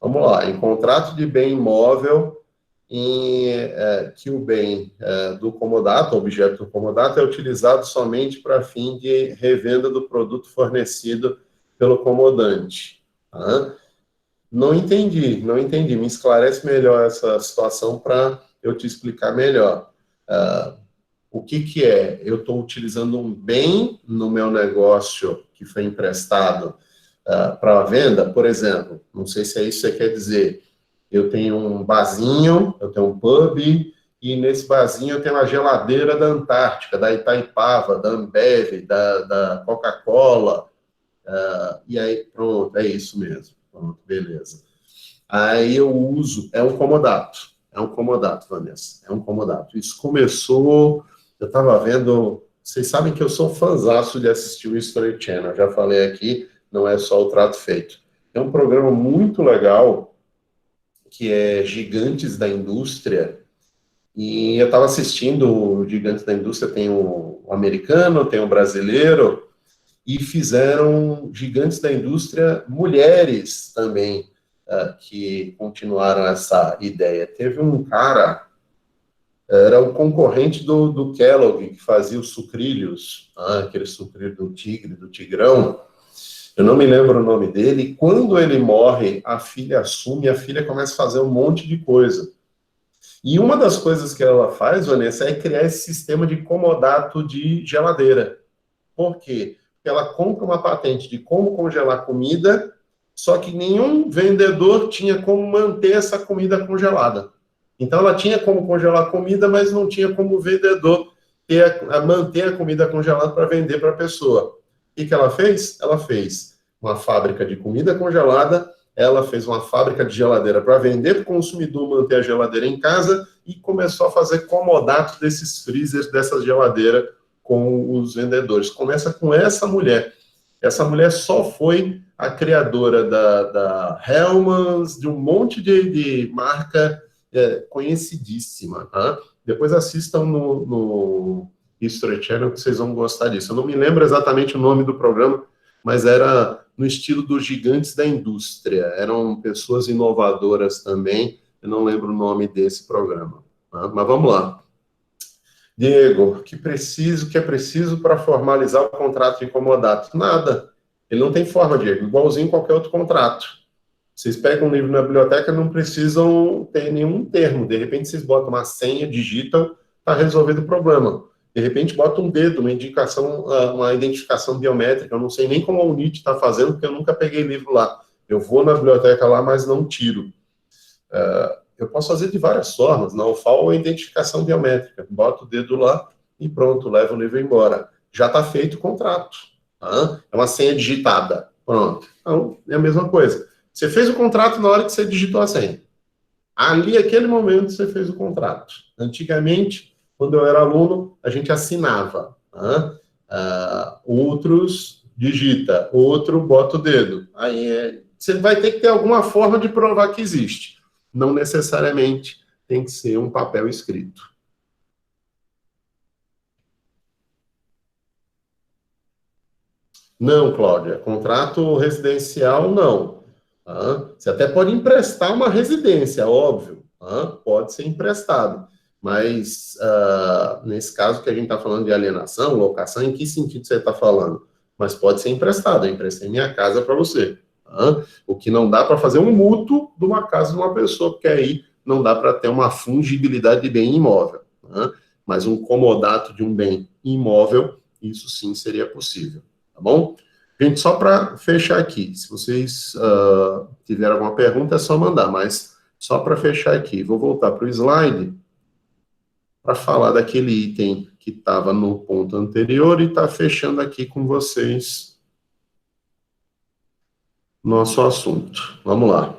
Vamos lá. Em contrato de bem imóvel, que o bem do comodato, objeto do comodato, é utilizado somente para fim de revenda do produto fornecido pelo comodante. Tá? Não entendi. Me esclarece melhor essa situação para eu te explicar melhor. O que é? Eu estou utilizando um bem no meu negócio que foi emprestado para venda, por exemplo, não sei se é isso que você quer dizer. Eu tenho um barzinho, eu tenho um pub, e nesse barzinho eu tenho uma geladeira da Antártica, da Itaipava, da Ambev, da Coca-Cola, e aí, pronto, é isso mesmo. Pronto, beleza. Aí eu uso, é um comodato, Vanessa, é um comodato. Isso começou, eu estava vendo, vocês sabem que eu sou fãzaço de assistir o History Channel, já falei aqui, não é só o trato feito. É um programa muito legal, que é Gigantes da Indústria, e eu estava assistindo o Gigantes da Indústria, tem o americano, tem o brasileiro, e fizeram Gigantes da Indústria mulheres também, que continuaram essa ideia. Teve um cara, era o concorrente do Kellogg, que fazia os sucrilhos, aquele sucrilho do tigre, do tigrão, eu não me lembro o nome dele, e quando ele morre, a filha assume, a filha começa a fazer um monte de coisa. E uma das coisas que ela faz, Vanessa, é criar esse sistema de comodato de geladeira. Por quê? Porque ela compra uma patente de como congelar comida, só que nenhum vendedor tinha como manter essa comida congelada. Então, ela tinha como congelar comida, mas não tinha como o vendedor manter a comida congelada para vender para a pessoa. O que ela fez? Ela fez uma fábrica de comida congelada, ela fez uma fábrica de geladeira para vender para o consumidor manter a geladeira em casa e começou a fazer comodato desses freezers, dessa geladeira com os vendedores. Começa com essa mulher. Essa mulher só foi a criadora da Hellmann's, de um monte de marca conhecidíssima. Tá? Depois assistam no History Channel que vocês vão gostar disso. Eu não me lembro exatamente o nome do programa, mas era no estilo dos Gigantes da Indústria. Eram pessoas inovadoras também. Eu não lembro o nome desse programa. Tá? Mas vamos lá. Diego, que é preciso para formalizar o contrato de comodato? Nada. Ele não tem forma, Diego, igualzinho qualquer outro contrato. Vocês pegam um livro na biblioteca, não precisam ter nenhum termo. De repente, vocês botam uma senha, digitam, está resolvido o problema. De repente, bota um dedo, uma indicação, uma identificação biométrica. Eu não sei nem como a UNIT está fazendo, porque eu nunca peguei livro lá. Eu vou na biblioteca lá, mas não tiro. Eu posso fazer de várias formas. Na UFAL, a identificação biométrica. Boto o dedo lá e pronto, levo o livro embora. Já está feito o contrato. Tá? É uma senha digitada. Pronto. Então, é a mesma coisa. Você fez o contrato na hora que você digitou a senha. Ali, aquele momento, você fez o contrato. Antigamente, quando eu era aluno, a gente assinava. Tá? Outros digita, outro bota o dedo. Aí você vai ter que ter alguma forma de provar que existe. Não necessariamente tem que ser um papel escrito. Não, Cláudia, contrato residencial não. Você até pode emprestar uma residência, óbvio, pode ser emprestado. Mas, nesse caso que a gente está falando de alienação, locação, em que sentido você está falando? Mas pode ser emprestado, eu emprestei minha casa para você. O que não dá para fazer um mútuo de uma casa de uma pessoa, porque aí não dá para ter uma fungibilidade de bem imóvel. Mas um comodato de um bem imóvel, isso sim seria possível, tá bom? Gente, só para fechar aqui, se vocês tiverem alguma pergunta, é só mandar, mas só para fechar aqui, vou voltar para o slide para falar daquele item que estava no ponto anterior e está fechando aqui com vocês nosso assunto. Vamos lá.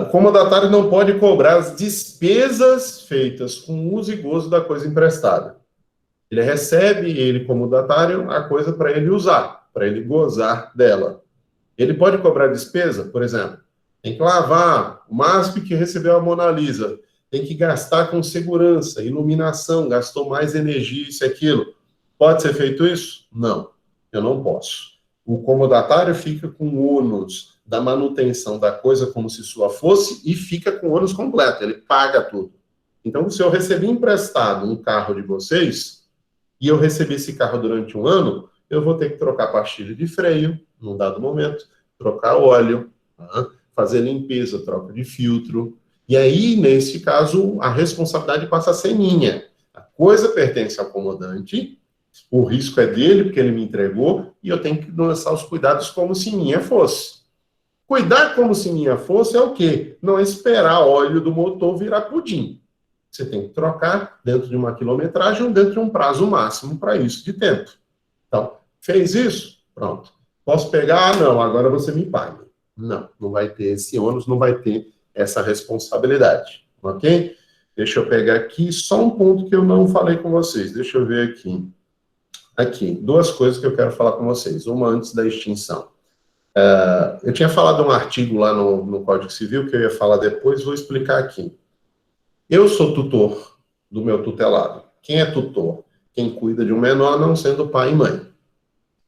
O comodatário não pode cobrar as despesas feitas com uso e gozo da coisa emprestada. Ele recebe, ele como datário, a coisa para ele usar, para ele gozar dela. Ele pode cobrar despesa, por exemplo, tem que lavar o MASP que recebeu a Mona Lisa, tem que gastar com segurança, iluminação, gastou mais energia, isso e aquilo. Pode ser feito isso? Não, eu não posso. O comodatário fica com o ônus da manutenção da coisa como se sua fosse e fica com o ônus completo, ele paga tudo. Então, se eu recebi emprestado um carro de vocês, e eu recebi esse carro durante um ano, eu vou ter que trocar pastilha de freio, num dado momento, trocar óleo, fazer limpeza, troca de filtro. E aí, nesse caso, a responsabilidade passa a ser minha. A coisa pertence ao comandante, o risco é dele, porque ele me entregou, e eu tenho que lançar os cuidados como se minha fosse. Cuidar como se minha fosse é o quê? Não é esperar óleo do motor virar pudim. Você tem que trocar dentro de uma quilometragem ou dentro de um prazo máximo para isso de tempo. Então, fez isso? Pronto. Posso pegar? Não, agora você me paga. Não, não vai ter esse ônus, não vai ter essa responsabilidade, ok? Deixa eu pegar aqui só um ponto que eu não falei com vocês. Deixa eu ver aqui. Aqui, duas coisas que eu quero falar com vocês. Uma antes da extinção. Eu tinha falado um artigo lá no Código Civil que eu ia falar depois, vou explicar aqui. Eu sou tutor do meu tutelado. Quem é tutor? Quem cuida de um menor não sendo pai e mãe.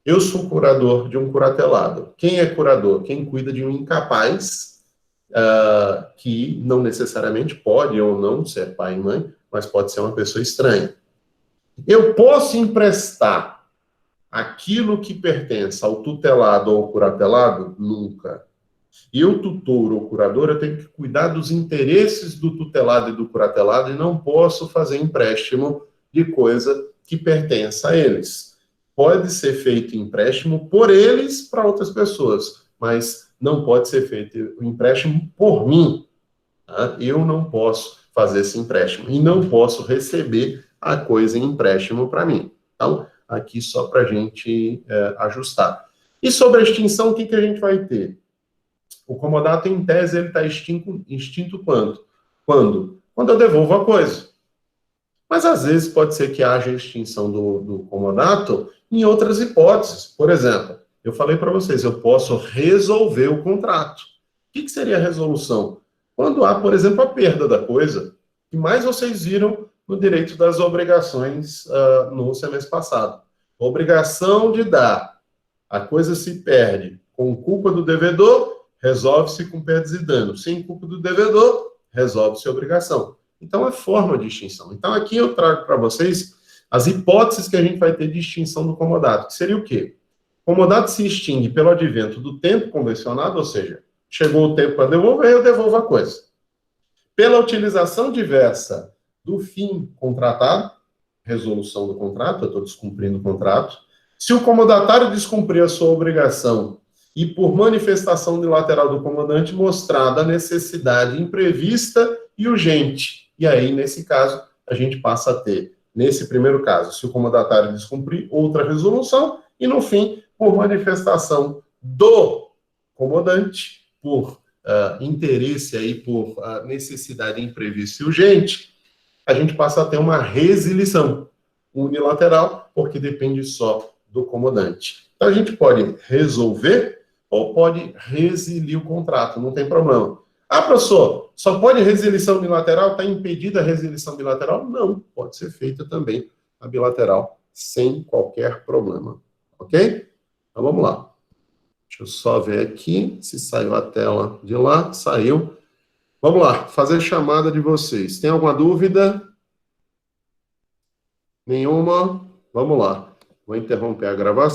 Eu sou curador de um curatelado. Quem é curador? Quem cuida de um incapaz, que não necessariamente pode ou não ser pai e mãe, mas pode ser uma pessoa estranha. Eu posso emprestar aquilo que pertence ao tutelado ou ao curatelado? Nunca. E o tutor ou curador, eu tenho que cuidar dos interesses do tutelado e do curatelado e não posso fazer empréstimo de coisa que pertence a eles. Pode ser feito empréstimo por eles para outras pessoas, mas não pode ser feito o empréstimo por mim. Tá? Eu não posso fazer esse empréstimo e não posso receber a coisa em empréstimo para mim. Então, aqui só para a gente ajustar. E sobre a extinção, o que a gente vai ter? O comodato, em tese, ele está extinto quando? Quando eu devolvo a coisa. Mas, às vezes, pode ser que haja extinção do comodato em outras hipóteses. Por exemplo, eu falei para vocês, eu posso resolver o contrato. O que seria a resolução? Quando há, por exemplo, a perda da coisa, que mais vocês viram no direito das obrigações no semestre passado. Obrigação de dar. A coisa se perde com culpa do devedor, resolve-se com perdas e danos. Sem culpa do devedor, resolve-se a obrigação. Então, é forma de extinção. Então, aqui eu trago para vocês as hipóteses que a gente vai ter de extinção do comodato, que seria o quê? O comodato se extingue pelo advento do tempo convencionado, ou seja, chegou o tempo para devolver, eu devolvo a coisa. Pela utilização diversa do fim contratado, resolução do contrato, eu estou descumprindo o contrato. Se o comodatário descumprir a sua obrigação e por manifestação unilateral do comandante mostrada a necessidade imprevista e urgente. E aí, nesse caso, a gente passa a ter, nesse primeiro caso, se o comandatário descumprir, outra resolução, e no fim, por manifestação do comandante, por interesse aí, por necessidade imprevista e urgente, a gente passa a ter uma resilição unilateral, porque depende só do comandante. Então, a gente pode resolver ou pode resilir o contrato, não tem problema. Professor, só pode resilição bilateral? Está impedida a resilição bilateral? Não, pode ser feita também a bilateral, sem qualquer problema, ok? Então, vamos lá. Deixa eu só ver aqui se saiu a tela de lá. Saiu. Vamos lá, fazer chamada de vocês. Tem alguma dúvida? Nenhuma? Vamos lá. Vou interromper a gravação.